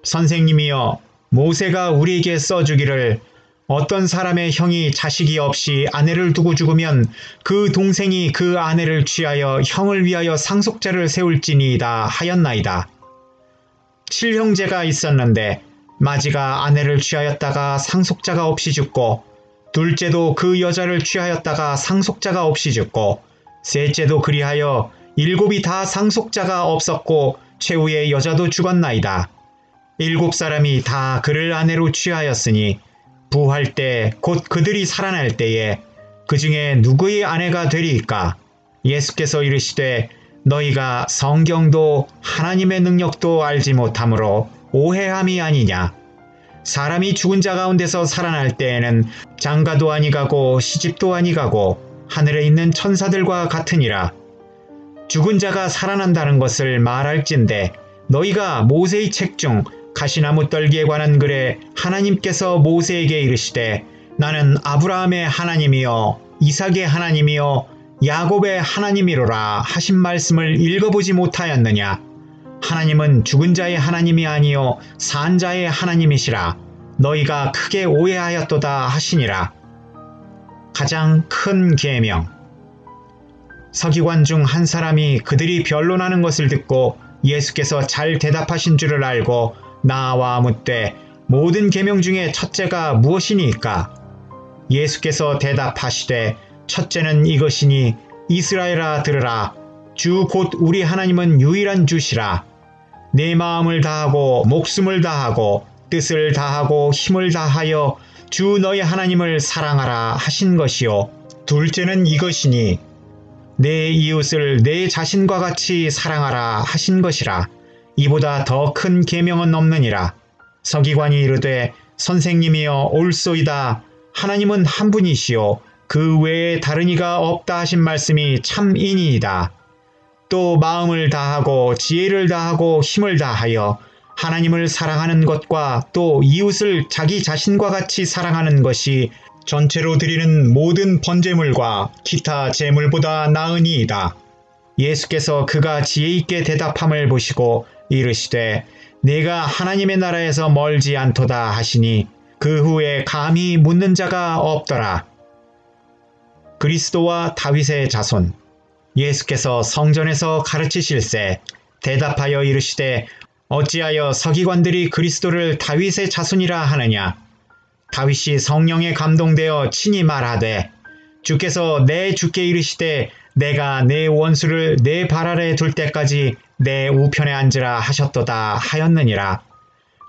Speaker 1: 선생님이여 모세가 우리에게 써주기를 어떤 사람의 형이 자식이 없이 아내를 두고 죽으면 그 동생이 그 아내를 취하여 형을 위하여 상속자를 세울지니이다 하였나이다. 7형제가 있었는데 마지가 아내를 취하였다가 상속자가 없이 죽고 둘째도 그 여자를 취하였다가 상속자가 없이 죽고 셋째도 그리하여 7이 다 상속자가 없었고 최후의 여자도 죽었나이다. 7사람이 다 그를 아내로 취하였으니 부활 때 곧 그들이 살아날 때에 그 중에 누구의 아내가 되리이까? 예수께서 이르시되 너희가 성경도 하나님의 능력도 알지 못함으로 오해함이 아니냐. 사람이 죽은 자 가운데서 살아날 때에는 장가도 아니가고 시집도 아니가고 하늘에 있는 천사들과 같으니라. 죽은 자가 살아난다는 것을 말할진대 너희가 모세의 책 중 가시나무 떨기에 관한 글에 하나님께서 모세에게 이르시되 나는 아브라함의 하나님이요 이삭의 하나님이요 야곱의 하나님이로라 하신 말씀을 읽어보지 못하였느냐. 하나님은 죽은 자의 하나님이 아니요 산 자의 하나님이시라. 너희가 크게 오해하였도다 하시니라. 가장 큰 계명. 서기관 중 한 사람이 그들이 변론하는 것을 듣고 예수께서 잘 대답하신 줄을 알고 나와 묻되 모든 계명 중에 첫째가 무엇이니까? 예수께서 대답하시되 첫째는 이것이니 이스라엘아 들으라. 주 곧 우리 하나님은 유일한 주시라. 내 마음을 다하고 목숨을 다하고 뜻을 다하고 힘을 다하여 주 너희 하나님을 사랑하라 하신 것이요. 둘째는 이것이니 내 이웃을 내 자신과 같이 사랑하라 하신 것이라. 이보다 더 큰 계명은 없느니라. 서기관이 이르되 선생님이여 옳소이다. 하나님은 한 분이시요 그 외에 다른 이가 없다 하신 말씀이 참이니이다. 또 마음을 다하고 지혜를 다하고 힘을 다하여 하나님을 사랑하는 것과 또 이웃을 자기 자신과 같이 사랑하는 것이 전체로 드리는 모든 번제물과 기타 제물보다 나으니이다. 예수께서 그가 지혜 있게 대답함을 보시고 이르시되 내가 하나님의 나라에서 멀지 않도다 하시니 그 후에 감히 묻는 자가 없더라. 그리스도와 다윗의 자손. 예수께서 성전에서 가르치실세 대답하여 이르시되 어찌하여 서기관들이 그리스도를 다윗의 자손이라 하느냐. 다윗이 성령에 감동되어 친히 말하되 주께서 내 주께 이르시되 내가 내 원수를 내 발 아래 둘 때까지 내 우편에 앉으라 하셨도다 하였느니라.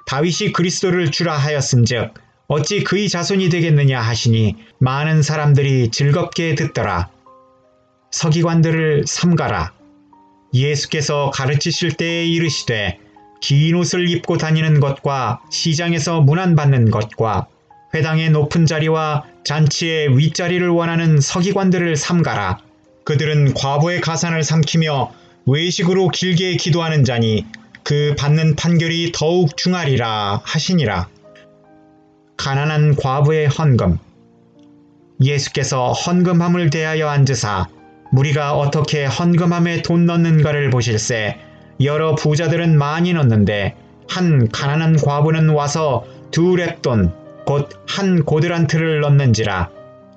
Speaker 1: 다윗이 그리스도를 주라 하였은즉 어찌 그의 자손이 되겠느냐 하시니 많은 사람들이 즐겁게 듣더라. 서기관들을 삼가라. 예수께서 가르치실 때에 이르시되 긴 옷을 입고 다니는 것과 시장에서 문안받는 것과 회당의 높은 자리와 잔치의 윗자리를 원하는 서기관들을 삼가라. 그들은 과부의 가산을 삼키며 외식으로 길게 기도하는 자니 그 받는 판결이 더욱 중하리라 하시니라. 가난한 과부의 헌금. 예수께서 헌금함을 대하여 앉으사 무리가 어떻게 헌금함에 돈 넣는가를 보실세 여러 부자들은 많이 넣는데 한 가난한 과부는 와서 2렙돈 곧 한 고드란트를 넣는지라.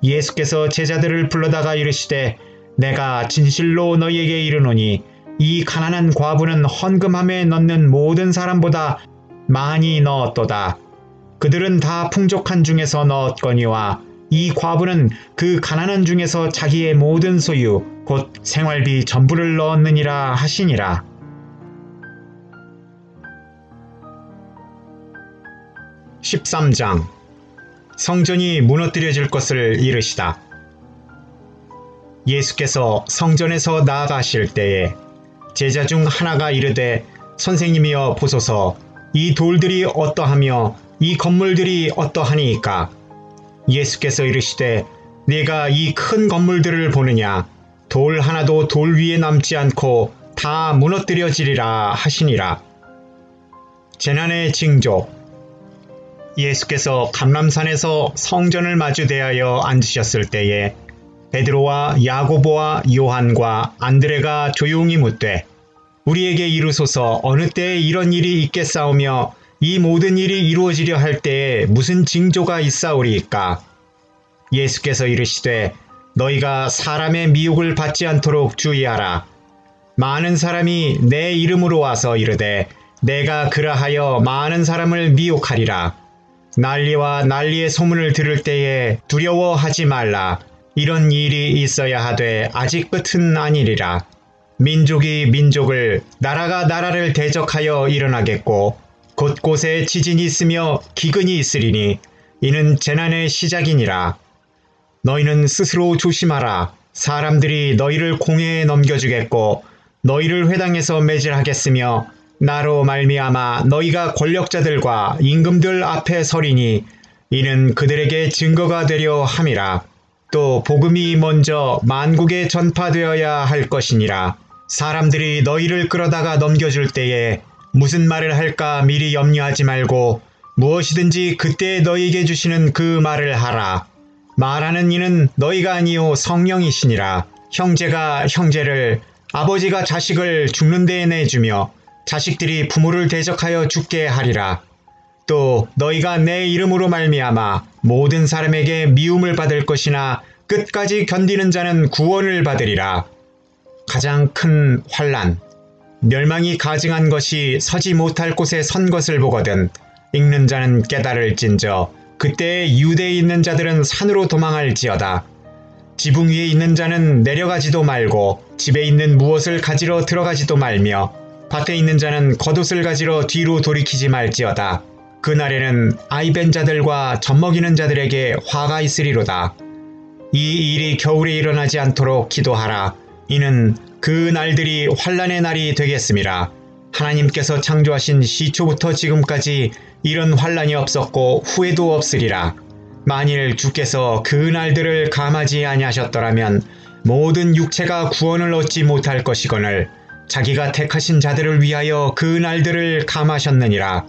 Speaker 1: 예수께서 제자들을 불러다가 이르시되 내가 진실로 너희에게 이르노니 이 가난한 과부는 헌금함에 넣는 모든 사람보다 많이 넣었도다. 그들은 다 풍족한 중에서 넣었거니와 이 과부는 그 가난한 중에서 자기의 모든 소유 곧 생활비 전부를 넣었느니라 하시니라. (13장) 성전이 무너뜨려질 것을 이르시다. 예수께서 성전에서 나아가실 때에 제자 중 하나가 이르되 선생님이여 보소서 이 돌들이 어떠하며 이 건물들이 어떠하니이까. 예수께서 이르시되 네가 이 큰 건물들을 보느냐. 돌 하나도 돌 위에 남지 않고 다 무너뜨려지리라 하시니라. 재난의 징조. 예수께서 감람산에서 성전을 마주 대하여 앉으셨을 때에 베드로와 야고보와 요한과 안드레가 조용히 묻되 우리에게 이르소서 어느 때에 이런 일이 있겠사오며 이 모든 일이 이루어지려 할 때에 무슨 징조가 있사오리이까? 예수께서 이르시되 너희가 사람의 미혹을 받지 않도록 주의하라. 많은 사람이 내 이름으로 와서 이르되 내가 그라하여 많은 사람을 미혹하리라. 난리와 난리의 소문을 들을 때에 두려워하지 말라. 이런 일이 있어야 하되 아직 끝은 아니리라. 민족이 민족을 나라가 나라를 대적하여 일어나겠고 곳곳에 지진이 있으며 기근이 있으리니 이는 재난의 시작이니라. 너희는 스스로 조심하라. 사람들이 너희를 공회에 넘겨주겠고 너희를 회당에서 매질하겠으며 나로 말미암아 너희가 권력자들과 임금들 앞에 서리니 이는 그들에게 증거가 되려 함이라. 또 복음이 먼저 만국에 전파되어야 할 것이니라. 사람들이 너희를 끌어다가 넘겨줄 때에 무슨 말을 할까 미리 염려하지 말고 무엇이든지 그때 너희에게 주시는 그 말을 하라. 말하는 이는 너희가 아니요 성령이시니라. 형제가 형제를 아버지가 자식을 죽는 데에 내주며 자식들이 부모를 대적하여 죽게 하리라. 또 너희가 내 이름으로 말미암아 모든 사람에게 미움을 받을 것이나 끝까지 견디는 자는 구원을 받으리라. 가장 큰 환난, 멸망이 가증한 것이 서지 못할 곳에 선 것을 보거든 읽는 자는 깨달을진저 그때에 유대에 있는 자들은 산으로 도망할지어다. 지붕 위에 있는 자는 내려가지도 말고 집에 있는 무엇을 가지러 들어가지도 말며 밭에 있는 자는 겉옷을 가지러 뒤로 돌이키지 말지어다. 그날에는 아이벤 자들과 젖먹이는 자들에게 화가 있으리로다. 이 일이 겨울에 일어나지 않도록 기도하라. 이는 그 날들이 환난의 날이 되겠음이라. 하나님께서 창조하신 시초부터 지금까지 이런 환난이 없었고 후에도 없으리라. 만일 주께서 그 날들을 감하지 아니하셨더라면 모든 육체가 구원을 얻지 못할 것이거늘 자기가 택하신 자들을 위하여 그 날들을 감하셨느니라.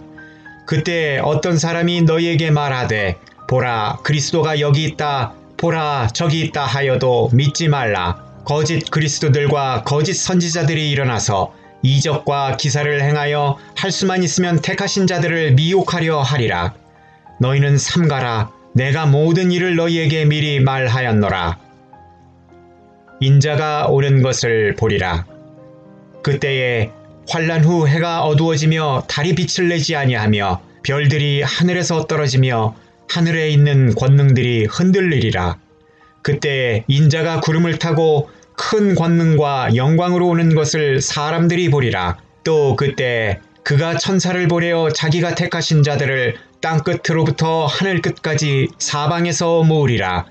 Speaker 1: 그때 어떤 사람이 너희에게 말하되 보라 그리스도가 여기 있다 보라 저기 있다 하여도 믿지 말라. 거짓 그리스도들과 거짓 선지자들이 일어나서 이적과 기사를 행하여 할 수만 있으면 택하신 자들을 미혹하려 하리라. 너희는 삼가라. 내가 모든 일을 너희에게 미리 말하였노라. 인자가 오는 것을 보리라. 그때에 환난 후 해가 어두워지며 달이 빛을 내지 아니하며 별들이 하늘에서 떨어지며 하늘에 있는 권능들이 흔들리리라. 그때 인자가 구름을 타고 큰 권능과 영광으로 오는 것을 사람들이 보리라. 또 그때 그가 천사를 보내어 자기가 택하신 자들을 땅끝으로부터 하늘끝까지 사방에서 모으리라.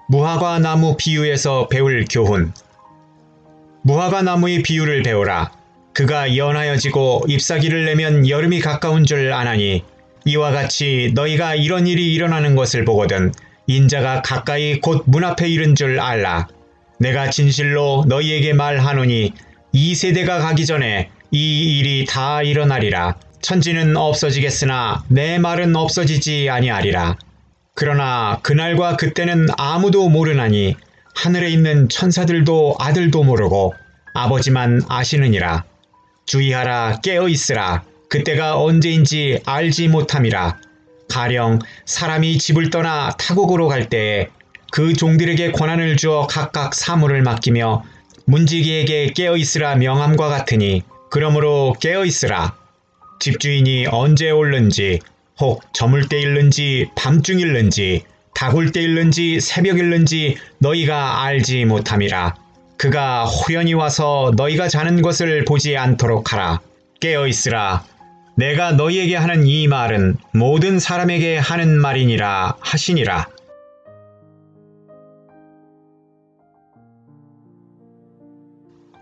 Speaker 1: 무화과 나무 비유에서 배울 교훈. 무화과 나무의 비유를 배우라. 그가 연하여지고 잎사귀를 내면 여름이 가까운 줄 아나니 이와 같이 너희가 이런 일이 일어나는 것을 보거든 인자가 가까이 곧 문 앞에 이른 줄 알라. 내가 진실로 너희에게 말하노니 이 세대가 가기 전에 이 일이 다 일어나리라. 천지는 없어지겠으나 내 말은 없어지지 아니하리라. 그러나 그날과 그때는 아무도 모르나니 하늘에 있는 천사들도 아들도 모르고 아버지만 아시느니라. 주의하라. 깨어 있으라. 그때가 언제인지 알지 못함이라. 가령 사람이 집을 떠나 타국으로 갈 때에 그 종들에게 권한을 주어 각각 사물을 맡기며 문지기에게 깨어 있으라 명함과 같으니 그러므로 깨어 있으라. 집주인이 언제 올는지 혹 저물 때 일는지 밤중 일는지 다굴 때 일는지 새벽 일는지 너희가 알지 못함이라. 그가 호연히 와서 너희가 자는 것을 보지 않도록 하라. 깨어 있으라. 내가 너희에게 하는 이 말은 모든 사람에게 하는 말이니라 하시니라.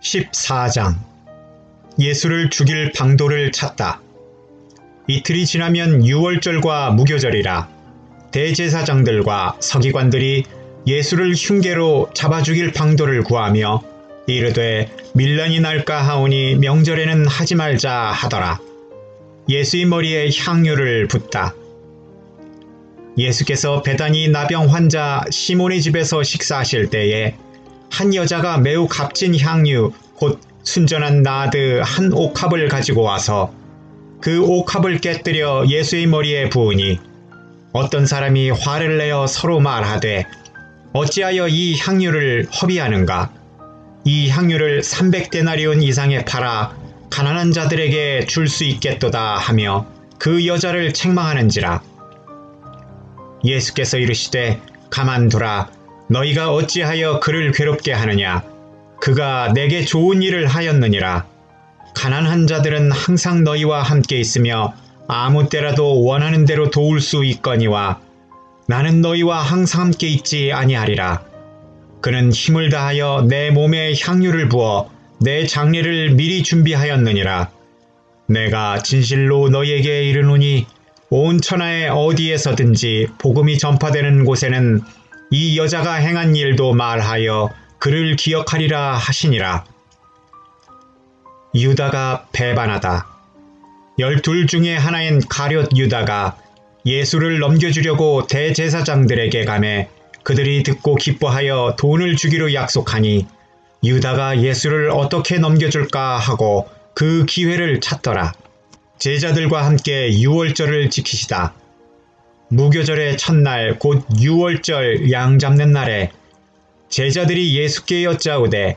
Speaker 1: (14장) 예수를 죽일 방도를 찾다. 이틀이 지나면 유월절과 무교절이라. 대제사장들과 서기관들이 예수를 흉계로 잡아 죽일 방도를 구하며 이르되 밀란이 날까 하오니 명절에는 하지 말자 하더라. 예수의 머리에 향유를 붓다. 예수께서 베다니 나병 환자 시몬의 집에서 식사하실 때에 한 여자가 매우 값진 향유 곧 순전한 나드 한 옥합을 가지고 와서 그 옥합을 깨뜨려 예수의 머리에 부으니 어떤 사람이 화를 내어 서로 말하되 어찌하여 이 향유를 허비하는가? 이 향유를 300데나리온 이상에 팔아 가난한 자들에게 줄 수 있겠도다 하며 그 여자를 책망하는지라. 예수께서 이르시되 가만두라. 너희가 어찌하여 그를 괴롭게 하느냐? 그가 내게 좋은 일을 하였느니라. 가난한 자들은 항상 너희와 함께 있으며 아무 때라도 원하는 대로 도울 수 있거니와 나는 너희와 항상 함께 있지 아니하리라. 그는 힘을 다하여 내 몸에 향유를 부어 내 장례를 미리 준비하였느니라. 내가 진실로 너희에게 이르노니 온 천하에 어디에서든지 복음이 전파되는 곳에는 이 여자가 행한 일도 말하여 그를 기억하리라 하시니라. 유다가 배반하다. 12 중에 하나인 가룟 유다가 예수를 넘겨주려고 대제사장들에게 가매 그들이 듣고 기뻐하여 돈을 주기로 약속하니 유다가 예수를 어떻게 넘겨줄까 하고 그 기회를 찾더라. 제자들과 함께 유월절을 지키시다. 무교절의 첫날 곧 유월절 양 잡는 날에 제자들이 예수께 여짜오되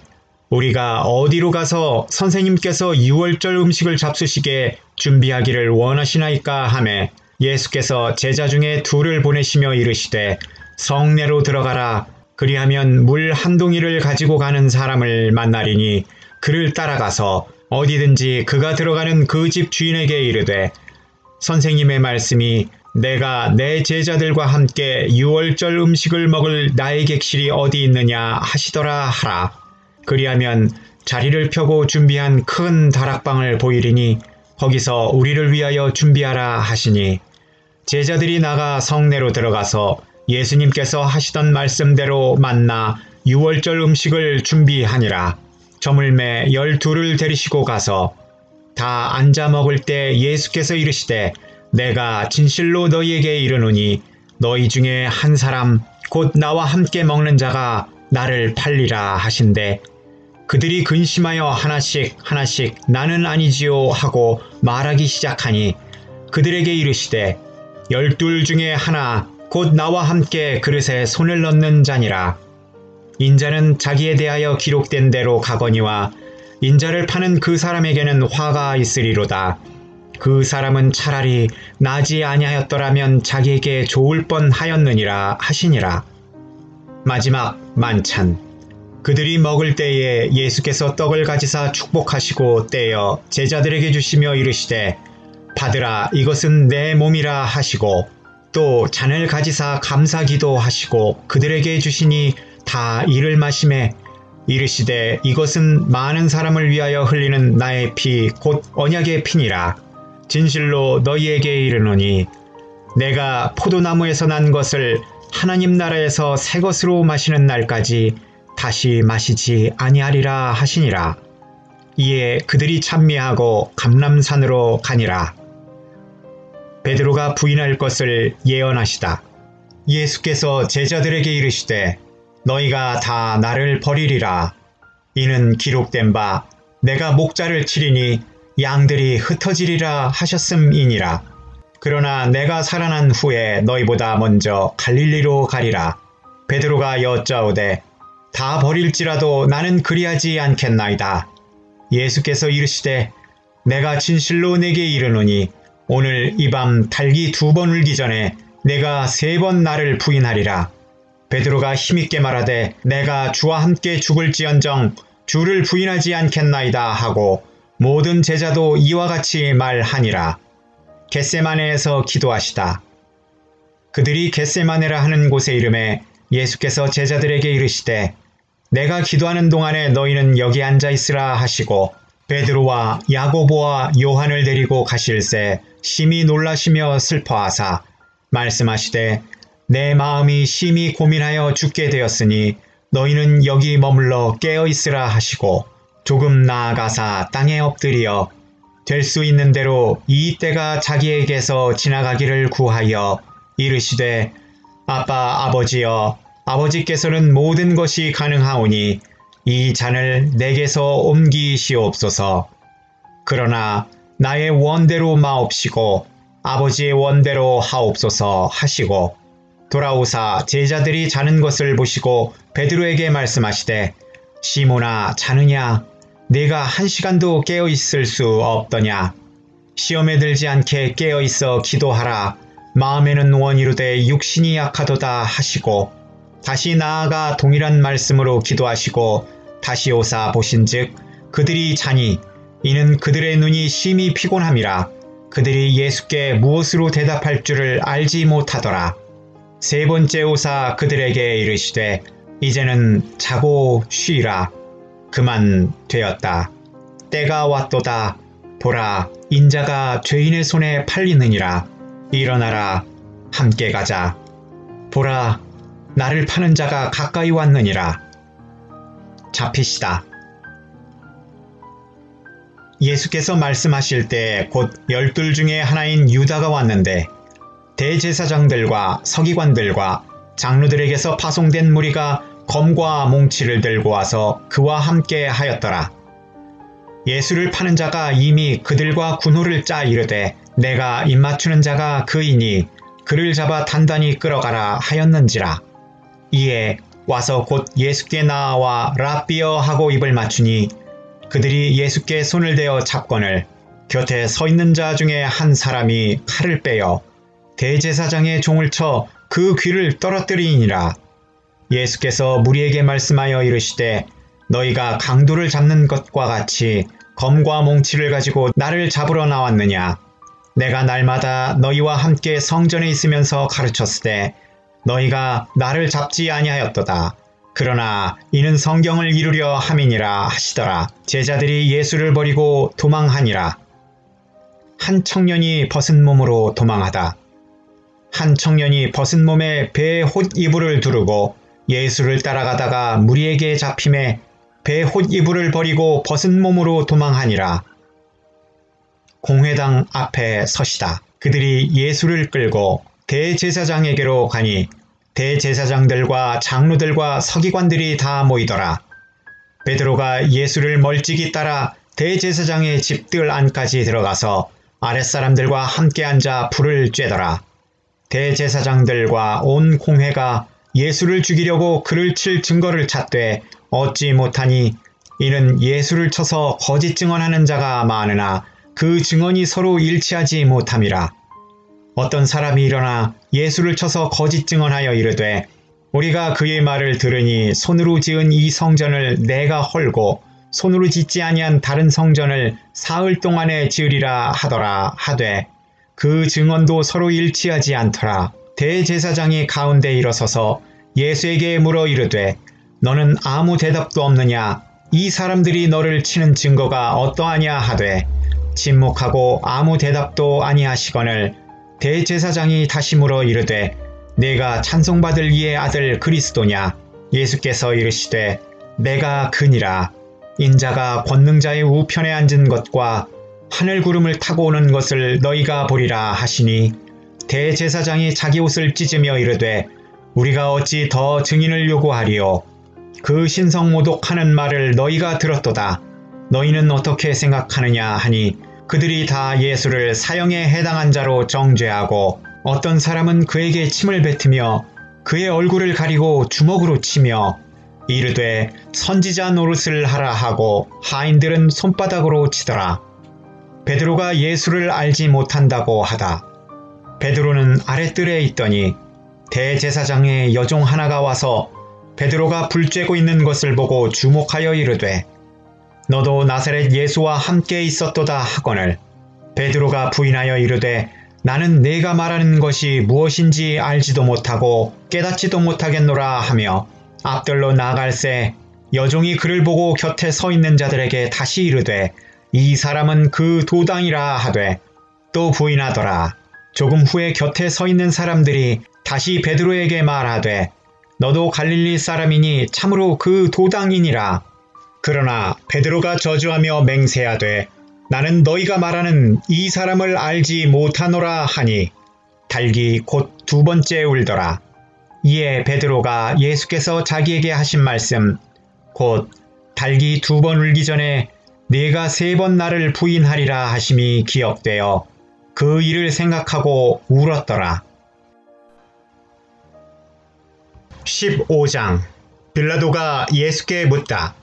Speaker 1: 우리가 어디로 가서 선생님께서 유월절 음식을 잡수시게 준비하기를 원하시나이까 하매 예수께서 제자 중에 둘을 보내시며 이르시되 성내로 들어가라. 그리하면 물 한 동이를 가지고 가는 사람을 만나리니 그를 따라가서 어디든지 그가 들어가는 그 집 주인에게 이르되 선생님의 말씀이 내가 내 제자들과 함께 유월절 음식을 먹을 나의 객실이 어디 있느냐 하시더라 하라. 그리하면 자리를 펴고 준비한 큰 다락방을 보이리니 거기서 우리를 위하여 준비하라 하시니 제자들이 나가 성내로 들어가서 예수님께서 하시던 말씀대로 만나 유월절 음식을 준비하니라. 저물매 12를 데리시고 가서 다 앉아 먹을 때 예수께서 이르시되 내가 진실로 너희에게 이르노니 너희 중에 한 사람 곧 나와 함께 먹는 자가 나를 팔리라 하신대 그들이 근심하여 하나씩 나는 아니지요 하고 말하기 시작하니 그들에게 이르시되 12 중에 하나 곧 나와 함께 그릇에 손을 넣는 자니라. 인자는 자기에 대하여 기록된 대로 가거니와 인자를 파는 그 사람에게는 화가 있으리로다. 그 사람은 차라리 나지 아니하였더라면 자기에게 좋을 뻔하였느니라 하시니라. 마지막 만찬. 그들이 먹을 때에 예수께서 떡을 가지사 축복하시고 떼어 제자들에게 주시며 이르시되 받으라 이것은 내 몸이라 하시고 또 잔을 가지사 감사기도 하시고 그들에게 주시니 다 이를 마시매 이르시되 이것은 많은 사람을 위하여 흘리는 나의 피 곧 언약의 피니라. 진실로 너희에게 이르노니 내가 포도나무에서 난 것을 하나님 나라에서 새 것으로 마시는 날까지 다시 마시지 아니하리라 하시니라. 이에 그들이 찬미하고 감람산으로 가니라. 베드로가 부인할 것을 예언하시다. 예수께서 제자들에게 이르시되 너희가 다 나를 버리리라. 이는 기록된 바 내가 목자를 치리니 양들이 흩어지리라 하셨음이니라. 그러나 내가 살아난 후에 너희보다 먼저 갈릴리로 가리라. 베드로가 여짜오되 다 버릴지라도 나는 그리하지 않겠나이다. 예수께서 이르시되 내가 진실로 내게 이르노니 오늘 이 밤 달기 2번 울기 전에 내가 3번 나를 부인하리라. 베드로가 힘있게 말하되 내가 주와 함께 죽을지언정 주를 부인하지 않겠나이다 하고 모든 제자도 이와 같이 말하니라. 겟세마네에서 기도하시다. 그들이 겟세마네라 하는 곳에 이름에 예수께서 제자들에게 이르시되 내가 기도하는 동안에 너희는 여기 앉아 있으라 하시고 베드로와 야고보와 요한을 데리고 가실새 심히 놀라시며 슬퍼하사 말씀하시되 내 마음이 심히 고민하여 죽게 되었으니 너희는 여기 머물러 깨어 있으라 하시고 조금 나아가사 땅에 엎드려 될 수 있는 대로 이 때가 자기에게서 지나가기를 구하여 이르시되 아빠 아버지여 아버지께서는 모든 것이 가능하오니 이 잔을 내게서 옮기시옵소서. 그러나 나의 원대로 마옵시고 아버지의 원대로 하옵소서 하시고 돌아오사 제자들이 자는 것을 보시고 베드로에게 말씀하시되 시몬아 자느냐 네가 1시간도 깨어 있을 수 없더냐. 시험에 들지 않게 깨어 있어 기도하라. 마음에는 원이로되 육신이 약하도다 하시고 다시 나아가 동일한 말씀으로 기도하시고 다시 오사 보신즉 그들이 자니 이는 그들의 눈이 심히 피곤함이라. 그들이 예수께 무엇으로 대답할 줄을 알지 못하더라. 세 번째 오사 그들에게 이르시되 이제는 자고 쉬라. 그만 되었다. 때가 왔도다. 보라 인자가 죄인의 손에 팔리느니라. 일어나라 함께 가자. 보라 나를 파는 자가 가까이 왔느니라. 잡히시다. 예수께서 말씀하실 때 곧 12 중에 하나인 유다가 왔는데 대제사장들과 서기관들과 장로들에게서 파송된 무리가 검과 몽치를 들고 와서 그와 함께 하였더라. 예수를 파는 자가 이미 그들과 군호를 짜 이르되 내가 입맞추는 자가 그이니 그를 잡아 단단히 끌어가라 하였는지라. 이에 와서 곧 예수께 나아와 랍비여 하고 입을 맞추니 그들이 예수께 손을 대어 잡거늘 곁에 서 있는 자 중에 한 사람이 칼을 빼어 대제사장의 종을 쳐 그 귀를 떨어뜨리니라. 예수께서 무리에게 말씀하여 이르시되 너희가 강도를 잡는 것과 같이 검과 몽치를 가지고 나를 잡으러 나왔느냐. 내가 날마다 너희와 함께 성전에 있으면서 가르쳤으되 너희가 나를 잡지 아니하였도다. 그러나 이는 성경을 이루려 함이니라 하시더라. 제자들이 예수를 버리고 도망하니라. 한 청년이 벗은 몸으로 도망하다. 한 청년이 벗은 몸에 배에 홑이불을 두르고 예수를 따라가다가 무리에게 잡힘에 배에 홑이불을 버리고 벗은 몸으로 도망하니라. 공회당 앞에 서시다. 그들이 예수를 끌고 대제사장에게로 가니 대제사장들과 장로들과 서기관들이 다 모이더라. 베드로가 예수를 멀찍이 따라 대제사장의 집들 안까지 들어가서 아랫사람들과 함께 앉아 불을 쬐더라. 대제사장들과 온 공회가 예수를 죽이려고 그를 칠 증거를 찾되 얻지 못하니 이는 예수를 쳐서 거짓 증언하는 자가 많으나 그 증언이 서로 일치하지 못함이라. 어떤 사람이 일어나 예수를 쳐서 거짓 증언하여 이르되 우리가 그의 말을 들으니 손으로 지은 이 성전을 내가 헐고 손으로 짓지 아니한 다른 성전을 사흘 동안에 지으리라 하더라 하되 그 증언도 서로 일치하지 않더라. 대제사장이 가운데 일어서서 예수에게 물어 이르되 너는 아무 대답도 없느냐. 이 사람들이 너를 치는 증거가 어떠하냐 하되 침묵하고 아무 대답도 아니하시거늘 대제사장이 다시 물어 이르되 내가 찬송받을 이의 아들 그리스도냐. 예수께서 이르시되 내가 그니라. 인자가 권능자의 우편에 앉은 것과 하늘 구름을 타고 오는 것을 너희가 보리라 하시니 대제사장이 자기 옷을 찢으며 이르되 우리가 어찌 더 증인을 요구하리요. 그 신성모독하는 말을 너희가 들었도다. 너희는 어떻게 생각하느냐 하니 그들이 다 예수를 사형에 해당한 자로 정죄하고 어떤 사람은 그에게 침을 뱉으며 그의 얼굴을 가리고 주먹으로 치며 이르되 선지자 노릇을 하라 하고 하인들은 손바닥으로 치더라. 베드로가 예수를 알지 못한다고 하다. 베드로는 아랫뜰에 있더니 대제사장의 여종 하나가 와서 베드로가 불 쬐고 있는 것을 보고 주목하여 이르되 너도 나사렛 예수와 함께 있었도다 하거늘 베드로가 부인하여 이르되 나는 네가 말하는 것이 무엇인지 알지도 못하고 깨닫지도 못하겠노라 하며 앞들로 나아갈새 여종이 그를 보고 곁에 서 있는 자들에게 다시 이르되 이 사람은 그 도당이라 하되 또 부인하더라. 조금 후에 곁에 서 있는 사람들이 다시 베드로에게 말하되 너도 갈릴리 사람이니 참으로 그 도당이니라. 그러나 베드로가 저주하며 맹세하되 나는 너희가 말하는 이 사람을 알지 못하노라 하니 닭이 곧 두 번째 울더라. 이에 베드로가 예수께서 자기에게 하신 말씀 곧 닭이 두 번 울기 전에 네가 세 번 나를 부인하리라 하심이 기억되어 그 일을 생각하고 울었더라. 15장 빌라도가 예수께 묻다.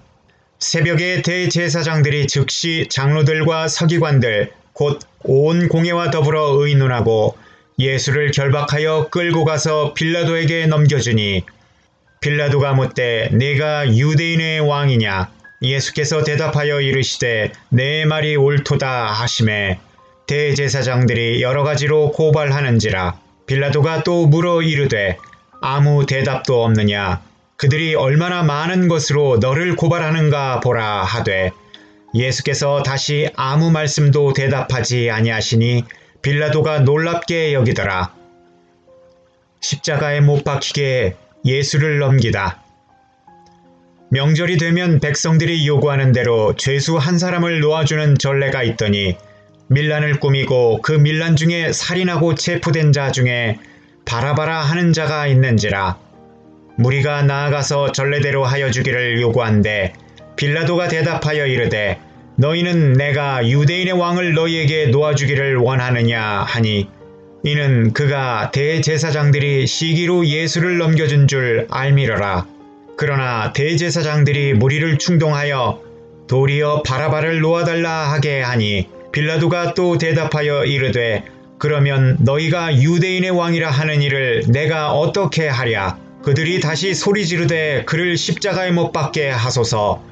Speaker 1: 새벽에 대제사장들이 즉시 장로들과 서기관들 곧 온 공회와 더불어 의논하고 예수를 결박하여 끌고 가서 빌라도에게 넘겨주니 빌라도가 묻되 네가 유대인의 왕이냐? 예수께서 대답하여 이르시되 내 말이 옳도다 하시매 대제사장들이 여러 가지로 고발하는지라. 빌라도가 또 물어 이르되 아무 대답도 없느냐? 그들이 얼마나 많은 것으로 너를 고발하는가 보라 하되 예수께서 다시 아무 말씀도 대답하지 아니하시니 빌라도가 놀랍게 여기더라. 십자가에 못 박히게 예수를 넘기다. 명절이 되면 백성들이 요구하는 대로 죄수 한 사람을 놓아주는 전례가 있더니 밀란을 꾸미고 그 밀란 중에 살인하고 체포된 자 중에 바라바라 하는 자가 있는지라. 무리가 나아가서 전례대로 하여 주기를 요구한데 빌라도가 대답하여 이르되 너희는 내가 유대인의 왕을 너희에게 놓아주기를 원하느냐 하니 이는 그가 대제사장들이 시기로 예수를 넘겨준 줄 알미러라. 그러나 대제사장들이 무리를 충동하여 도리어 바라바를 놓아달라 하게 하니 빌라도가 또 대답하여 이르되 그러면 너희가 유대인의 왕이라 하는 일을 내가 어떻게 하랴? 그들이 다시 소리 지르되 그를 십자가에 못 박게 하소서.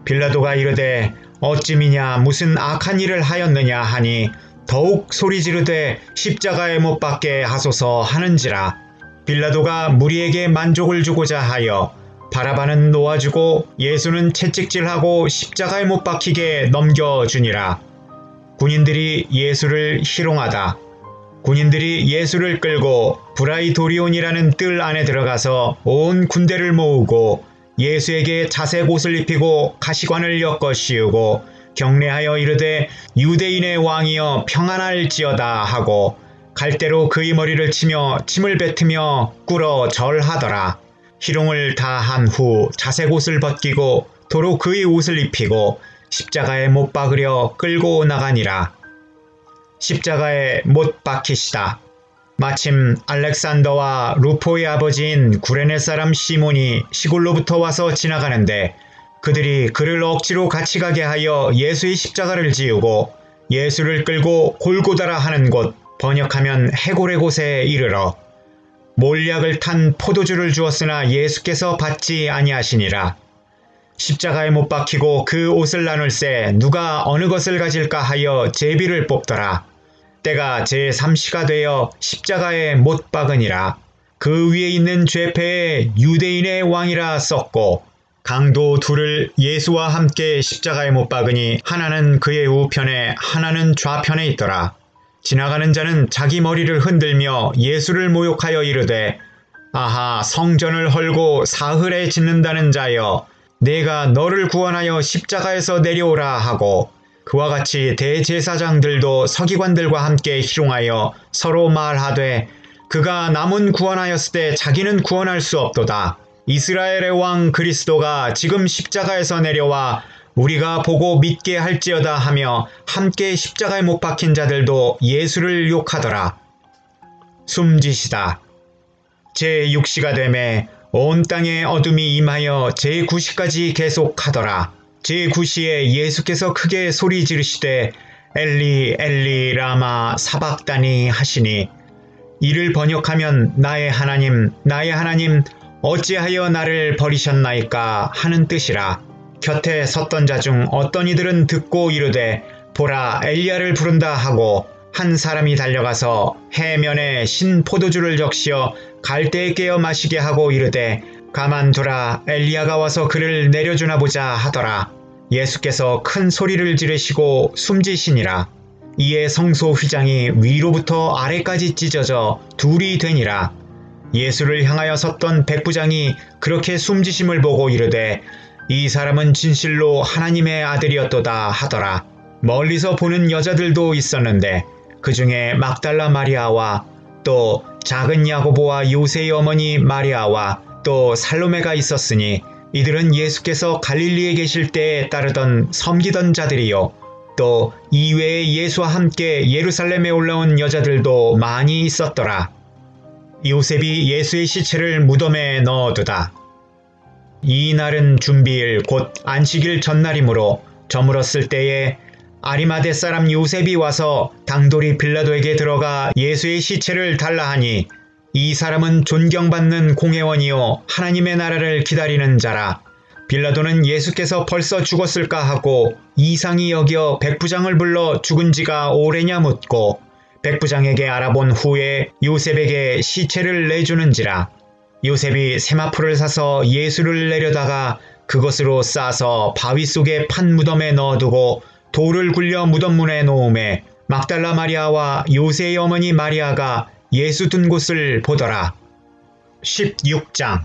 Speaker 1: 빌라도가 이르되 어찌미냐 무슨 악한 일을 하였느냐 하니 더욱 소리 지르되 십자가에 못 박게 하소서 하는지라. 빌라도가 무리에게 만족을 주고자 하여 바라바는 놓아주고 예수는 채찍질하고 십자가에 못 박히게 넘겨주니라. 군인들이 예수를 희롱하다. 군인들이 예수를 끌고 브라이도리온이라는 뜰 안에 들어가서 온 군대를 모으고 예수에게 자색 옷을 입히고 가시관을 엮어 씌우고 경례하여 이르되 유대인의 왕이여 평안할지어다 하고 갈대로 그의 머리를 치며 침을 뱉으며 꿇어 절하더라. 희롱을 다 한 후 자색 옷을 벗기고 도로 그의 옷을 입히고 십자가에 못 박으려 끌고 나가니라. 십자가에 못 박히시다. 마침 알렉산더와 루포의 아버지인 구레네 사람 시몬이 시골로부터 와서 지나가는데 그들이 그를 억지로 같이 가게 하여 예수의 십자가를 지우고 예수를 끌고 골고다라 하는 곳 번역하면 해골의 곳에 이르러 몰약을 탄 포도주를 주었으나 예수께서 받지 아니하시니라. 십자가에 못 박히고 그 옷을 나눌새 누가 어느 것을 가질까 하여 제비를 뽑더라. 때가 제3시가 되어 십자가에 못 박으니라. 그 위에 있는 죄패에 유대인의 왕이라 썼고 강도 둘을 예수와 함께 십자가에 못 박으니 하나는 그의 우편에 하나는 좌편에 있더라. 지나가는 자는 자기 머리를 흔들며 예수를 모욕하여 이르되 아하 성전을 헐고 사흘에 짓는다는 자여 내가 너를 구원하여 십자가에서 내려오라 하고 그와 같이 대제사장들도 서기관들과 함께 희롱하여 서로 말하되 그가 남은 구원하였을 때 자기는 구원할 수 없도다. 이스라엘의 왕 그리스도가 지금 십자가에서 내려와 우리가 보고 믿게 할지어다 하며 함께 십자가에 못 박힌 자들도 예수를 욕하더라. 숨지시다. 제6시가 되매 온 땅에 어둠이 임하여 제9시까지 계속하더라. 제9시에 예수께서 크게 소리 지르시되 엘리 엘리 라마 사박다니 하시니 이를 번역하면 나의 하나님 어찌하여 나를 버리셨나이까 하는 뜻이라. 곁에 섰던 자 중 어떤 이들은 듣고 이르되 보라 엘리야를 부른다 하고 한 사람이 달려가서 해면에 신 포도주를 적시어 갈대에 깨어 마시게 하고 이르되 가만두라 엘리야가 와서 그를 내려주나 보자 하더라. 예수께서 큰 소리를 지르시고 숨지시니라. 이에 성소 휘장이 위로부터 아래까지 찢어져 둘이 되니라. 예수를 향하여 섰던 백부장이 그렇게 숨지심을 보고 이르되 이 사람은 진실로 하나님의 아들이었도다 하더라. 멀리서 보는 여자들도 있었는데 그 중에 막달라 마리아와 또 작은 야고보와 요새의 어머니 마리아와 또 살로메가 있었으니 이들은 예수께서 갈릴리에 계실 때에 따르던 섬기던 자들이요. 또 이외에 예수와 함께 예루살렘에 올라온 여자들도 많이 있었더라. 요셉이 예수의 시체를 무덤에 넣어두다. 이 날은 준비일 곧 안식일 전날이므로 저물었을 때에 아리마대 사람 요셉이 와서 당돌이 빌라도에게 들어가 예수의 시체를 달라 하니 이 사람은 존경받는 공회원이요 하나님의 나라를 기다리는 자라. 빌라도는 예수께서 벌써 죽었을까 하고 이상히 여겨 백부장을 불러 죽은 지가 오래냐 묻고 백부장에게 알아본 후에 요셉에게 시체를 내주는지라. 요셉이 세마포를 사서 예수를 내려다가 그것으로 싸서 바위 속에 판 무덤에 넣어두고 돌을 굴려 무덤 문에 놓음에 막달라 마리아와 요새의 어머니 마리아가 예수 둔 곳을 보더라. 16장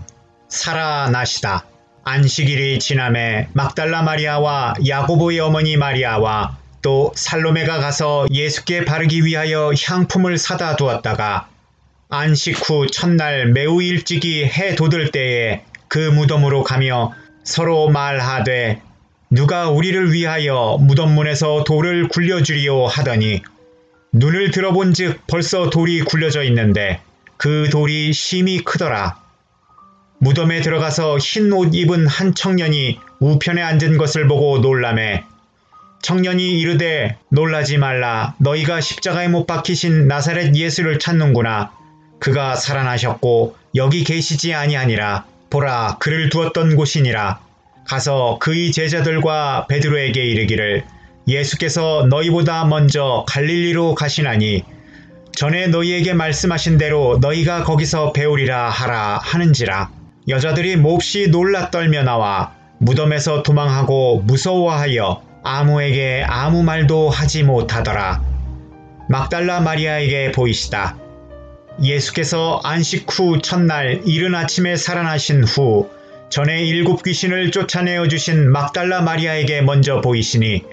Speaker 1: 살아나시다. 안식일이 지남에 막달라 마리아와 야고보의 어머니 마리아와 또 살로메가 가서 예수께 바르기 위하여 향품을 사다 두었다가 안식 후 첫날 매우 일찍이 해 돋을 때에 그 무덤으로 가며 서로 말하되 누가 우리를 위하여 무덤 문에서 돌을 굴려주리요 하더니 눈을 들어본즉 벌써 돌이 굴려져 있는데 그 돌이 심히 크더라. 무덤에 들어가서 흰 옷 입은 한 청년이 우편에 앉은 것을 보고 놀라매 청년이 이르되 놀라지 말라. 너희가 십자가에 못 박히신 나사렛 예수를 찾는구나. 그가 살아나셨고 여기 계시지 아니하니라. 보라, 그를 두었던 곳이니라. 가서 그의 제자들과 베드로에게 이르기를 예수께서 너희보다 먼저 갈릴리로 가시나니 전에 너희에게 말씀하신 대로 너희가 거기서 배우리라 하라 하는지라. 여자들이 몹시 놀라 떨며 나와 무덤에서 도망하고 무서워하여 아무에게 아무 말도 하지 못하더라. 막달라 마리아에게 보이시다. 예수께서 안식 후 첫날 이른 아침에 살아나신 후 전에 7 귀신을 쫓아내어 주신 막달라 마리아에게 먼저 보이시니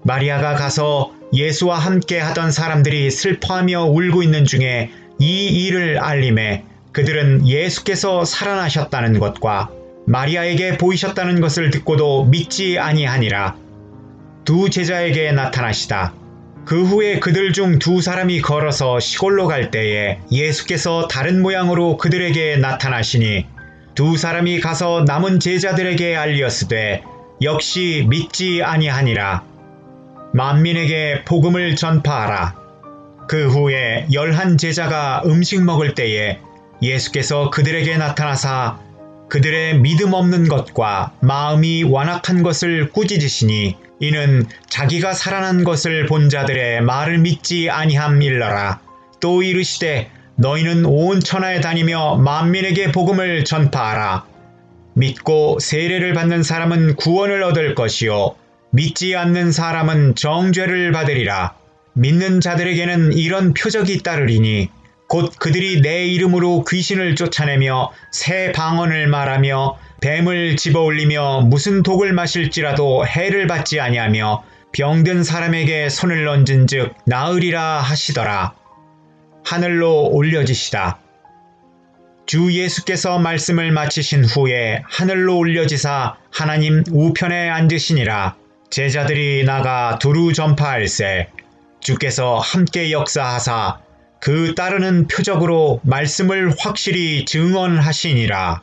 Speaker 1: 마리아가 가서 예수와 함께 하던 사람들이 슬퍼하며 울고 있는 중에 이 일을 알림해 그들은 예수께서 살아나셨다는 것과 마리아에게 보이셨다는 것을 듣고도 믿지 아니하니라. 두 제자에게 나타나시다. 그 후에 그들 중 2 사람이 걸어서 시골로 갈 때에 예수께서 다른 모양으로 그들에게 나타나시니 2 사람이 가서 남은 제자들에게 알리었으되 역시 믿지 아니하니라. 만민에게 복음을 전파하라. 그 후에 11 제자가 음식 먹을 때에 예수께서 그들에게 나타나사 그들의 믿음 없는 것과 마음이 완악한 것을 꾸짖으시니 이는 자기가 살아난 것을 본 자들의 말을 믿지 아니함일러라. 또 이르시되 너희는 온 천하에 다니며 만민에게 복음을 전파하라. 믿고 세례를 받는 사람은 구원을 얻을 것이요 믿지 않는 사람은 정죄를 받으리라. 믿는 자들에게는 이런 표적이 따르리니 곧 그들이 내 이름으로 귀신을 쫓아내며 새 방언을 말하며 뱀을 집어올리며 무슨 독을 마실지라도 해를 받지 아니하며 병든 사람에게 손을 얹은즉 나으리라 하시더라. 하늘로 올려지시다. 주 예수께서 말씀을 마치신 후에 하늘로 올려지사 하나님 우편에 앉으시니라. 제자들이 나가 두루 전파할세 주께서 함께 역사하사 그 따르는 표적으로 말씀을 확실히 증언하시니라.